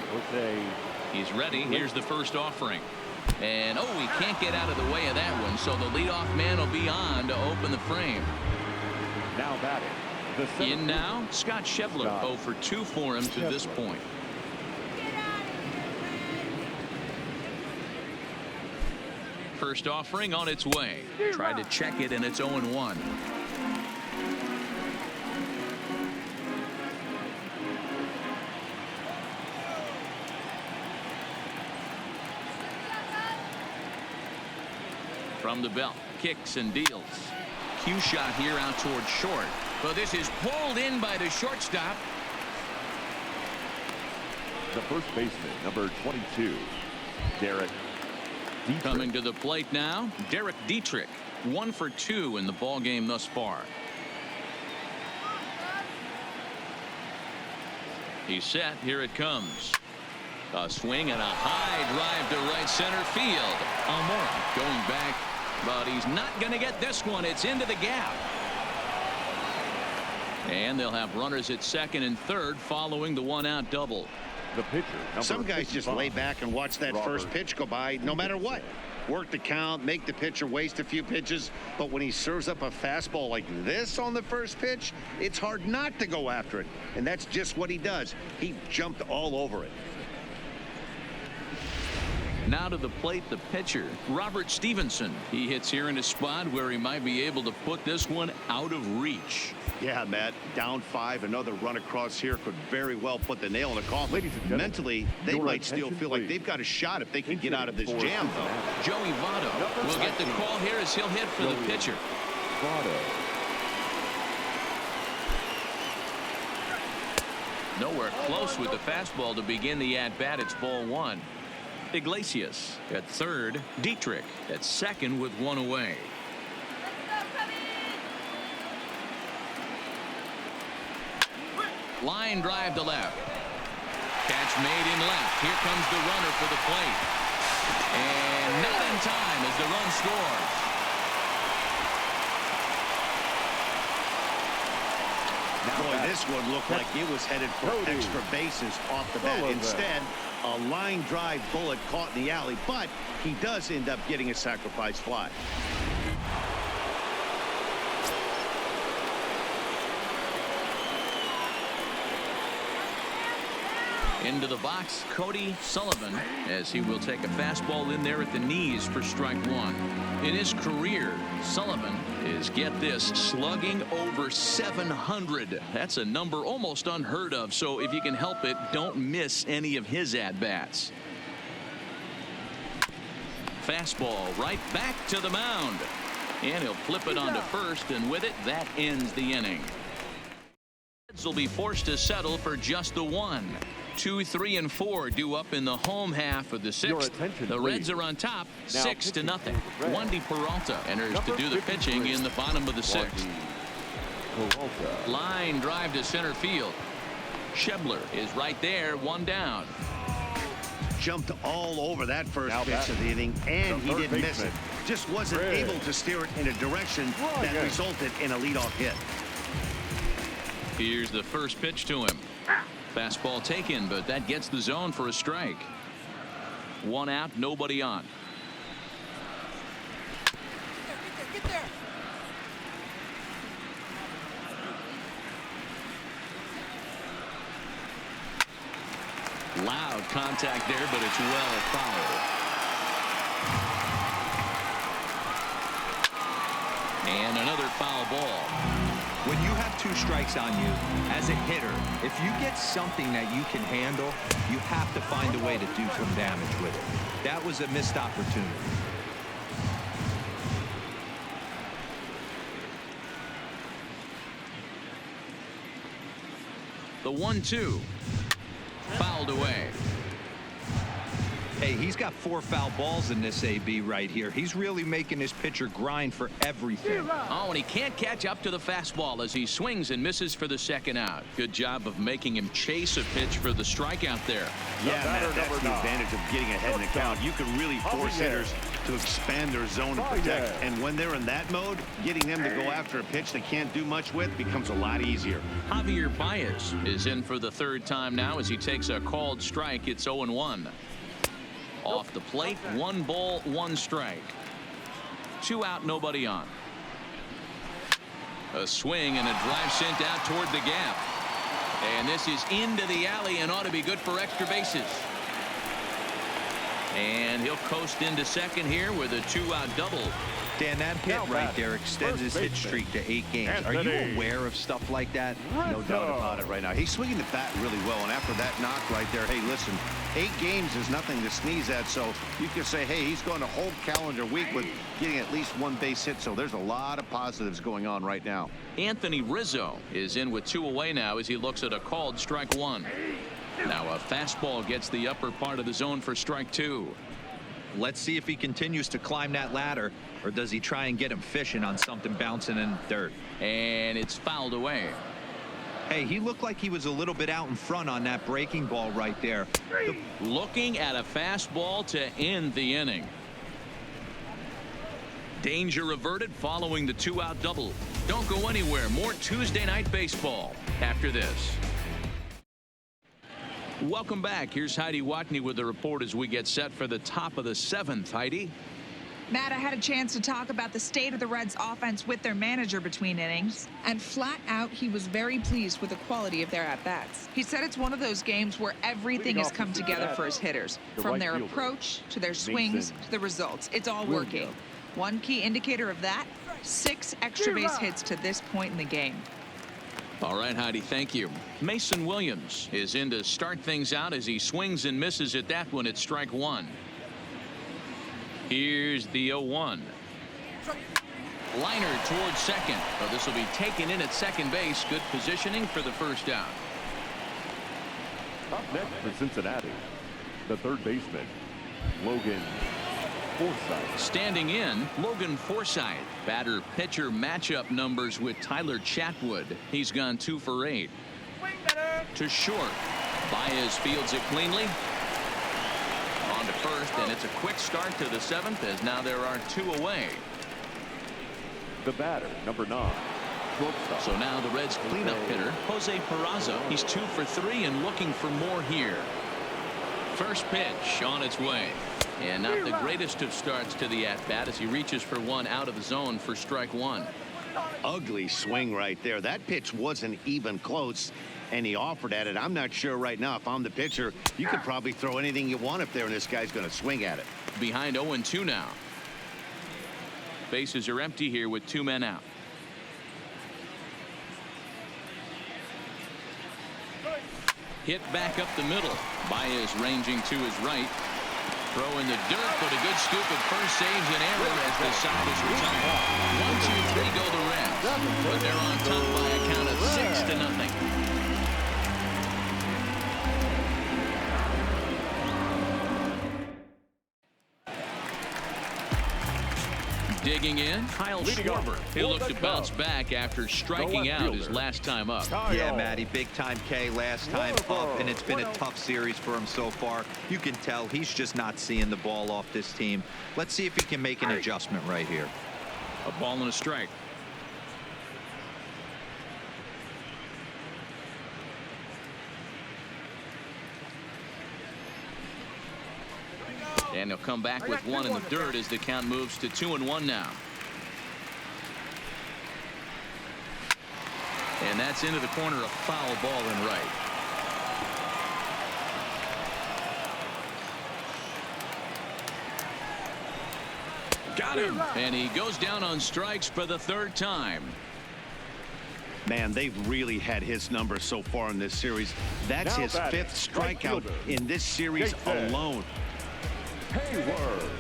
He's ready. Here's the first offering. And, oh, he can't get out of the way of that one, so the leadoff man will be on to open the frame. Now batting. In now, Scott Schebler. 0 for 2 for him to this point. First offering on its way. Tried to check it, and it's 0-1. From the belt, kicks and deals. Cue shot here out toward short. Well, this is pulled in by the shortstop. The first baseman, number 22, Derek Dietrich. Coming to the plate now, Derek Dietrich. 1 for 2 in the ball game thus far. He's set. Here it comes. A swing and a high drive to right center field. Almora going back, but he's not going to get this one. It's into the gap. And they'll have runners at second and third following the 1-out double. The pitcher. Some guys just lay back and watch that first pitch go by no matter what. Work the count, make the pitcher waste a few pitches. But when he serves up a fastball like this on the first pitch, it's hard not to go after it. And that's just what he does. He jumped all over it. Now to the plate, the pitcher, Robert Stevenson. He hits here in a spot where he might be able to put this one out of reach. Yeah, Matt, down 5, another run across here could very well put the nail in the coffin. Ladies and gentlemen, mentally, they might still feel like they've got a shot if they can get out of this jam, though. Joey Votto will get the call here as he'll hit for the pitcher. Nowhere close with the fastball to begin the at-bat. It's ball 1. Iglesias at third. Dietrich at second with 1 away. Line drive to left. Catch made in left. Here comes the runner for the plate. And not in time as the run scores. Boy, this one looked like it was headed for extra bases off the bat. Instead, a line drive bullet caught in the alley, but he does end up getting a sacrifice fly. Into the box, Cody Sullivan, as he will take a fastball in there at the knees for strike 1. In his career, Sullivan is, get this, slugging over 700. That's a number almost unheard of, so if you can help it, don't miss any of his at-bats. Fastball right back to the mound. And he'll flip it onto first, and with it, that ends the inning. Reds will be forced to settle for just the 1. 2, 3, and 4 due up in the home half of the 6th. The Reds are on top 6-0. Wandy Peralta enters to do the pitching in the bottom of the 6th. Line drive to center field. Schebler is right there, 1 down. Jumped all over that first pitch of the inning, and he didn't miss it. Just wasn't able to steer it in a direction that resulted in a leadoff hit. Here's the first pitch to him. Fastball taken, but that gets the zone for a strike. 1 out, nobody on. Get there. Loud contact there, but it's well fouled. And another foul ball. When you have 2 strikes on you as a hitter, if you get something that you can handle, you have to find a way to do some damage with it. That was a missed opportunity. The 1-2 fouled away. Hey, he's got 4 foul balls in this AB right here. He's really making his pitcher grind for everything. Oh, and he can't catch up to the fastball as he swings and misses for the 2nd out. Good job of making him chase a pitch for the strikeout there. Yeah, Matt, that's the advantage of getting ahead in the count. You can really force hitters to expand their zone and protect. And when they're in that mode, getting them to go after a pitch they can't do much with becomes a lot easier. Javier Baez is in for the 3rd time now as he takes a called strike. It's 0-1. Off the plate, 1 ball, 1 strike. 2 out, nobody on. A swing and a drive sent out toward the gap. And this is into the alley and ought to be good for extra bases. And he'll coast into second here with a 2-out double. Dan, that hit right there extends his hit streak to 8 games. Are you aware of stuff like that? No doubt about it right now. He's swinging the bat really well, and after that knock right there, hey, listen, 8 games is nothing to sneeze at, so you can say, hey, he's going a whole calendar week with getting at least 1 base hit, so there's a lot of positives going on right now. Anthony Rizzo is in with 2 away now as he looks at a called strike 1. Now a fastball gets the upper part of the zone for strike 2. Let's see if he continues to climb that ladder, or does he try and get him fishing on something bouncing in the dirt. And it's fouled away. Hey, he looked like he was a little bit out in front on that breaking ball right there. Looking at a fastball to end the inning. Danger averted following the 2-out double. Don't go anywhere. More Tuesday Night Baseball after this. Welcome back. Here's Heidi Watney with the report as we get set for the top of the 7th. Heidi. Matt, I had a chance to talk about the state of the Reds offense with their manager between innings, and flat out he was very pleased with the quality of their at-bats. He said it's one of those games where everything has come together for his hitters, from their approach to their swings to the results. It's all working. One key indicator of that, 6 extra base hits to this point in the game. All right, Heidi, thank you. Mason Williams is in to start things out as he swings and misses at that one at strike one. Here's the 0-1. Liner towards second. Oh, this will be taken in at second base. Good positioning for the first out. Up next for Cincinnati, the third baseman, Logan Forsythe. Standing in, Logan Forsythe. Batter pitcher matchup numbers with Tyler Chatwood. He's gone 2 for 8. To short. Baez fields it cleanly. On to first, and it's a quick start to the 7th as now there are 2 away. The batter, number 9. Shortstop. So now the Reds cleanup hitter, Jose Peraza. He's 2 for 3 and looking for more here. First pitch on its way. And not the greatest of starts to the at-bat as he reaches for one out of the zone for strike one. Ugly swing right there. That pitch wasn't even close, and he offered at it. I'm not sure right now if I'm the pitcher. You could probably throw anything you want up there, and this guy's going to swing at it. Behind 0-2 now. Bases are empty here with 2 men out. Hit back up the middle. Baez ranging to his right. Throw in the dirt, but a good scoop at first saves an error as the side is retired. 1, 2, 3 go the Reds, but they're on top by a count of 6-0. Digging in, Kyle Schwarber. He'll look to bounce back after striking out his last time up. Yeah, Matty, big time K last time up, and it's been a tough series for him so far. You can tell he's just not seeing the ball off this team. Let's see if he can make an adjustment right here. A ball and a strike. And he'll come back with one in the dirt as the count moves to 2-1 now. And that's into the corner, a foul ball and right. Got him. And he goes down on strikes for the 3rd time. Man, they've really had his number so far in this series. That's his 5th strikeout in this series alone. Hayward.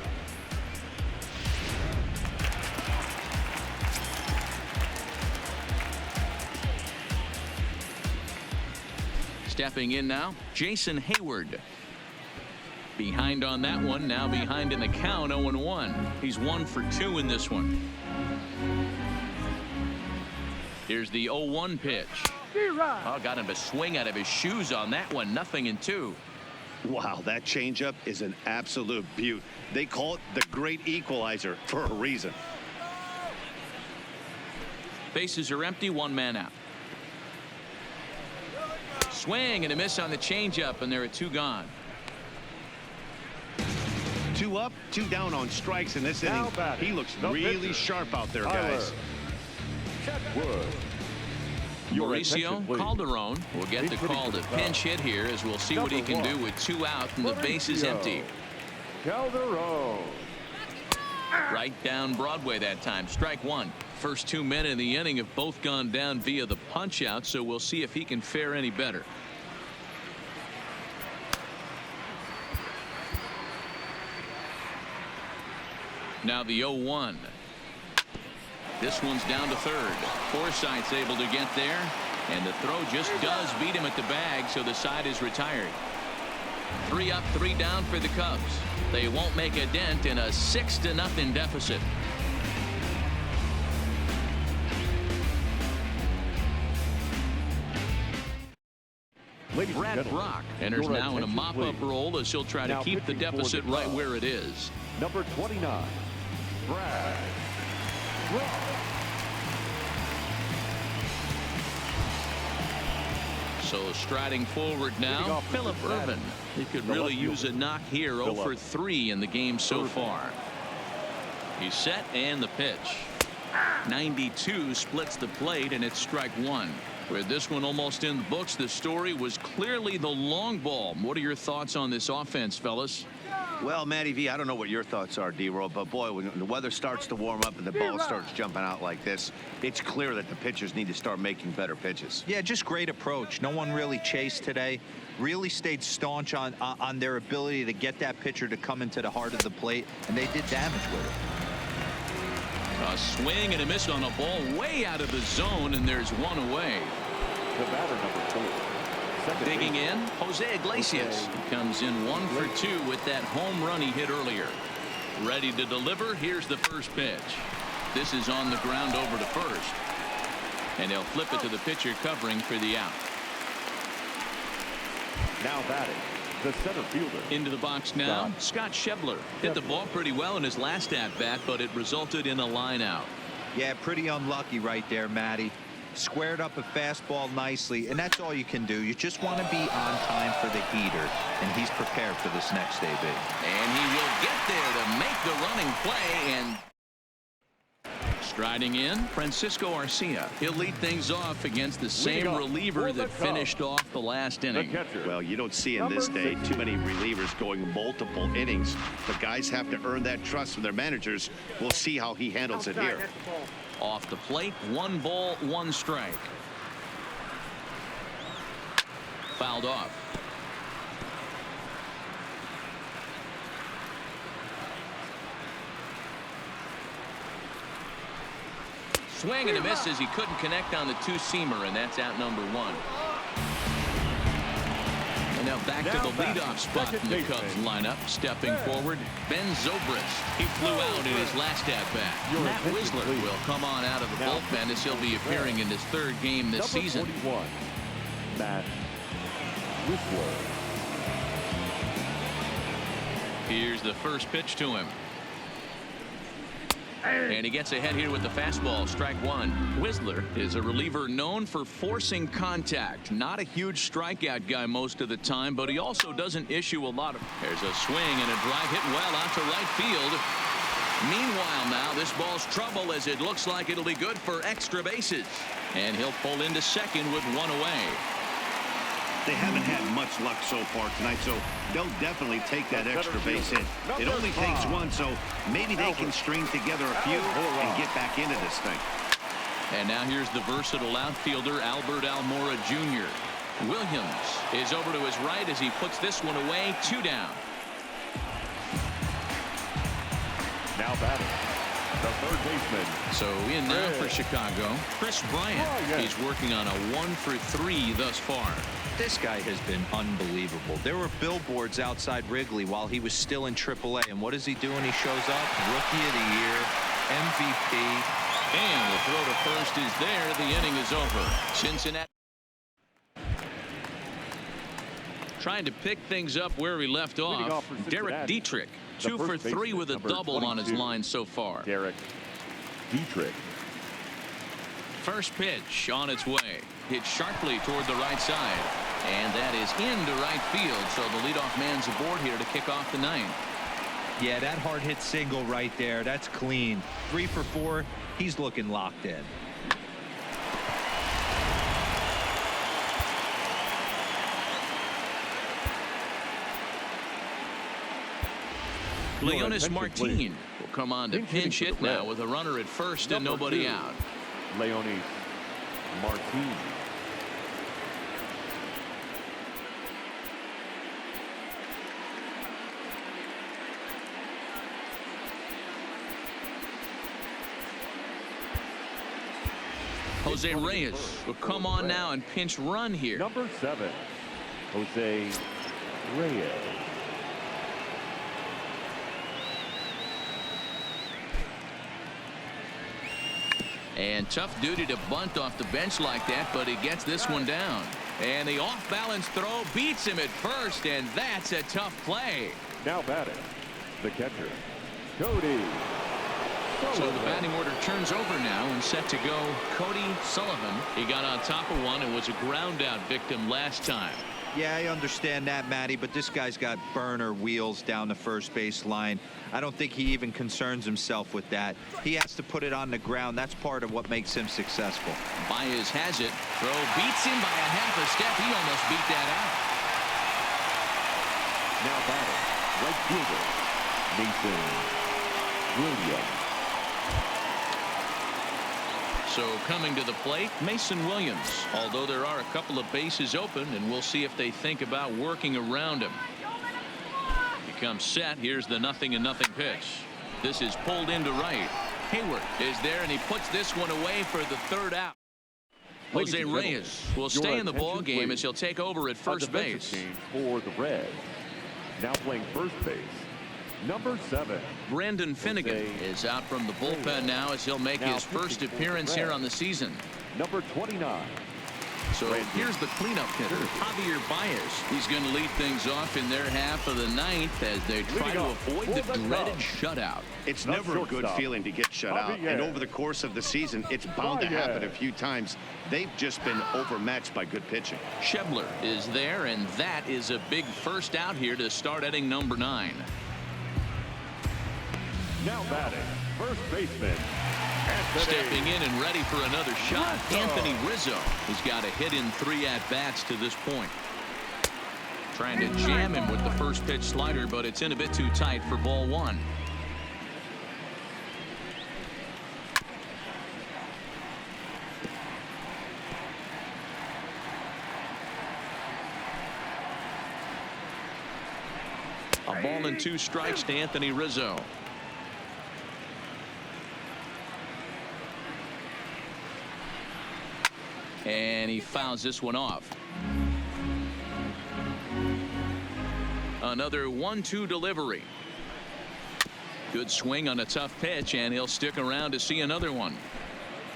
Stepping in now, Jason Hayward. Behind on that one, now behind in the count, 0-1. He's 1 for 2 in this one. Here's the 0-1 pitch. Oh, got him to swing out of his shoes on that one. 0-2. Wow, that changeup is an absolute beaut. They call it the great equalizer for a reason. Bases are empty, 1 man out. Swing and a miss on the changeup, and there are 2 gone. 2 up, 2 down on strikes in this inning. He looks really sharp out there, guys. Mauricio Calderon will get the call to pinch hit here as we'll see what he can do with 2 out and the base is empty. Calderon. Right down Broadway that time. Strike 1. First 2 men in the inning have both gone down via the punch out, so we'll see if he can fare any better. Now the 0-1. This one's down to 3rd. Forsythe's able to get there, and the throw just does beat him at the bag, so the side is retired. 3 up, 3 down for the Cubs. They won't make a dent in a 6-0 deficit. Brad Brock enters now in a mop-up role as he'll try to keep the deficit right where it is. Number 29, Brad Brock. So striding forward now, Phillip Ervin. He could really use a knock here. 0 for 3 in the game so far. He's set and the pitch. 92 splits the plate, and it's strike 1. With this one almost in the books, the story was clearly the long ball. What are your thoughts on this offense, fellas? Well, Matty V, I don't know what your thoughts are, D-Roll, but boy, when the weather starts to warm up and the ball starts jumping out like this, it's clear that the pitchers need to start making better pitches. Yeah, just great approach. No one really chased today. Really stayed staunch on their ability to get that pitcher to come into the heart of the plate, and they did damage with it. A swing and a miss on a ball way out of the zone, and there's one away. The batter, number 4. Digging in, Jose Iglesias. He comes in 1 for 2 with that home run he hit earlier. Ready to deliver. Here's the first pitch. This is on the ground over to first. And they'll flip it to the pitcher covering for the out. Now batting, the center fielder. Into the box now, Scott Schebler. Hit the ball pretty well in his last at-bat, but it resulted in a line out. Yeah, pretty unlucky right there, Matty. Squared up a fastball nicely, and that's all you can do. You just want to be on time for the heater, and he's prepared for this next AB. And he will get there to make the running play, and striding in, Francisco Arcia. He'll lead things off against the same reliever that finished off the last inning. Well, you don't see in this day too many relievers going multiple innings, but guys have to earn that trust from their managers. We'll see how he handles it here. Off the plate, 1 ball, 1 strike. Fouled off. Swing and a miss as he couldn't connect on the 2-seamer, and that's out number 1. And now back to the leadoff spot in the Cubs lineup. Stepping forward, Ben Zobrist. He flew out in his last at-bat. Matt Wisler will come on out of the bullpen as he'll be appearing in his 3rd game this season. 41, Matt Wisler. Here's the first pitch to him. And he gets ahead here with the fastball. Strike 1. Wisler is a reliever known for forcing contact. Not a huge strikeout guy most of the time, but he also doesn't issue a lot of. There's a swing and a drive hit well out to right field. Meanwhile now this ball's trouble as it looks like it'll be good for extra bases. And he'll pull into second with 1 away. They haven't had much luck so far tonight, so they'll definitely take that extra base hit. It only takes 1, so maybe they can string together a few and get back into this thing. And now here's the versatile outfielder Albert Almora Jr. Williams is over to his right as he puts this one away. 2 down. Now batting, the third baseman. So in now for Chicago, Chris Bryant. He's working on a 1 for 3 thus far. This guy has been unbelievable. There were billboards outside Wrigley while he was still in AAA, and what does he do when he shows up? Rookie of the Year, MVP. And the throw to first is there. The inning is over. Cincinnati trying to pick things up where we left off. Derek Dietrich, 2 for 3 with a double on his line so far. Derek Dietrich. First pitch on its way. Hit sharply toward the right side. And that is into right field. So the leadoff man's aboard here to kick off the 9th. Yeah, that hard hit single right there. That's clean. 3 for 4. He's looking locked in. Leonis Martin will come on to pinch hit now with a runner at first and nobody out. Leonis Martin. Jose Reyes will come on now and pinch run here. Number 7, Jose Reyes. And tough duty to bunt off the bench like that, but he gets this one down. And the off-balance throw beats him at first, and that's a tough play. Now batting, the catcher, Cody Sullivan. So the batting order turns over now and set to go Cody Sullivan. He got on top of one and was a ground-out victim last time. Yeah, I understand that, Matty, but this guy's got burner wheels down the first base line. I don't think he even concerns himself with that. He has to put it on the ground. That's part of what makes him successful. Baez has it. Throw beats him by a half a step. He almost beat that out. Now batting, Right fielder, Mason Williams. So coming to the plate, Mason Williams. Although there are a couple of bases open, and we'll see if they think about working around him. He comes set. Here's the 0-0 pitch. This is pulled into right. Hayward is there, and he puts this one away for the third out. Jose Reyes will stay in the ball game as he'll take over at first base. Change for the Reds. Now playing first base, number 7. Brandon Finnegan is out from the bullpen now as he'll make his first appearance here on the season. Number 29. So here's the cleanup hitter, Javier Baez. He's going to lead things off in their half of the ninth as they try to avoid the dreaded shutout. It's never a good feeling to get shut out, and over the course of the season, it's bound to happen a few times. They've just been overmatched by good pitching. Schebler is there, and that is a big first out here to start inning number 9. Now batting, first baseman, Anthony. Stepping in and ready for another shot, Anthony Rizzo. He's got a hit in 3 at-bats to this point. Trying to jam him with the first pitch slider, but it's in a bit too tight for ball 1. A ball and 2 strikes to Anthony Rizzo. And he fouls this one off. Another 1-2 delivery. Good swing on a tough pitch, and he'll stick around to see another one.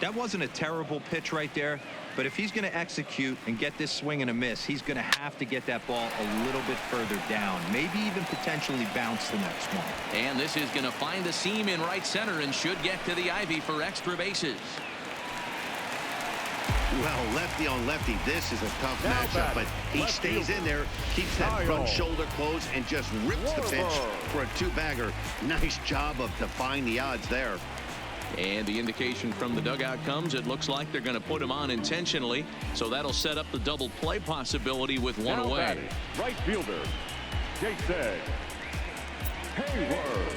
That wasn't a terrible pitch right there, but if he's going to execute and get this swing and a miss, he's going to have to get that ball a little bit further down, maybe even potentially bounce the next one. And this is going to find the seam in right center and should get to the ivy for extra bases. Well, lefty on lefty, this is a tough matchup, but he stays in there, keeps that front shoulder closed, and just rips the pitch for a 2-bagger. Nice job of defying the odds there. And the indication from the dugout comes, it looks like they're going to put him on intentionally, so that'll set up the double play possibility with one now away. Batting, right fielder, Jason Hayward.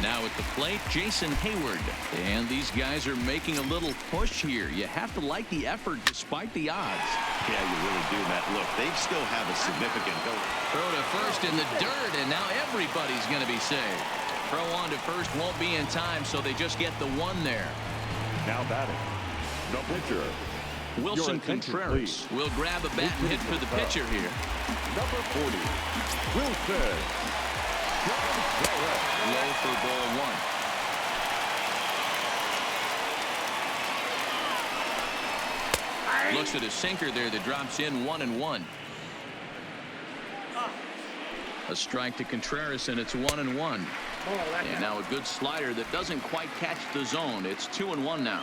Now at the plate, Jason Hayward. And these guys are making a little push here. You have to like the effort despite the odds. Yeah, you really do, Matt. Look, they still have a significant goal. Throw to first in the dirt, and now everybody's going to be saved. Throw on to first won't be in time, so they just get the 1 there. Now batting, the pitcher, Wilson Contreras will grab a bat and hit for the pitcher here. Number 40, Wilson. Low for ball 1. Looks at a sinker there that drops in 1-1. A strike to Contreras, and it's 1-1. And now a good slider that doesn't quite catch the zone. It's 2-1 now.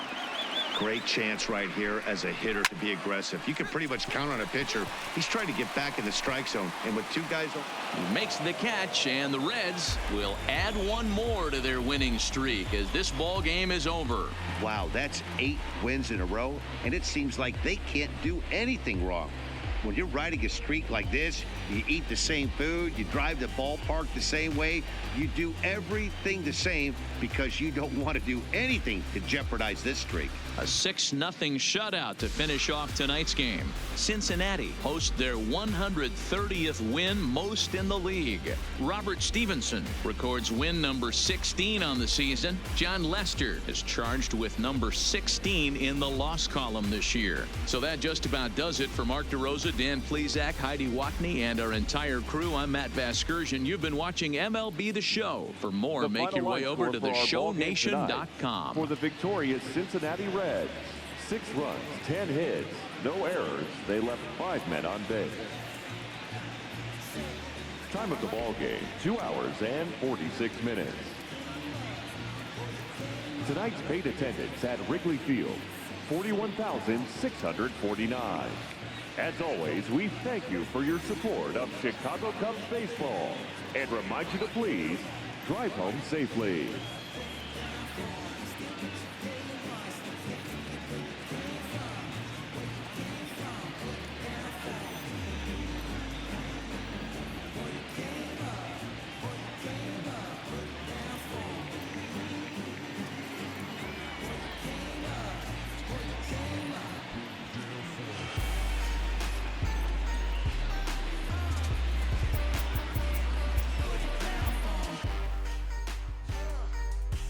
Great chance right here as a hitter to be aggressive. You can pretty much count on a pitcher. He's trying to get back in the strike zone, and with 2 guys on. He makes the catch, and the Reds will add 1 more to their winning streak as this ball game is over. Wow, that's 8 wins in a row, and it seems like they can't do anything wrong. When you're riding a streak like this, you eat the same food, you drive the ballpark the same way, you do everything the same because you don't want to do anything to jeopardize this streak. A 6-0 shutout to finish off tonight's game. Cincinnati hosts their 130th win, most in the league. Robert Stevenson records win number 16 on the season. John Lester is charged with number 16 in the loss column this year. So that just about does it for Mark DeRosa, Dan Plesac, Heidi Watney, and our entire crew. I'm Matt Vasgersian. You've been watching MLB The Show. For more, make your way over to theshownation.com. For the victorious Cincinnati Reds, 6 runs, 10 hits, no errors. They left 5 men on base. Time of the ball game, 2 hours and 46 minutes. Tonight's paid attendance at Wrigley Field, 41,649. As always, we thank you for your support of Chicago Cubs baseball and remind you to please drive home safely.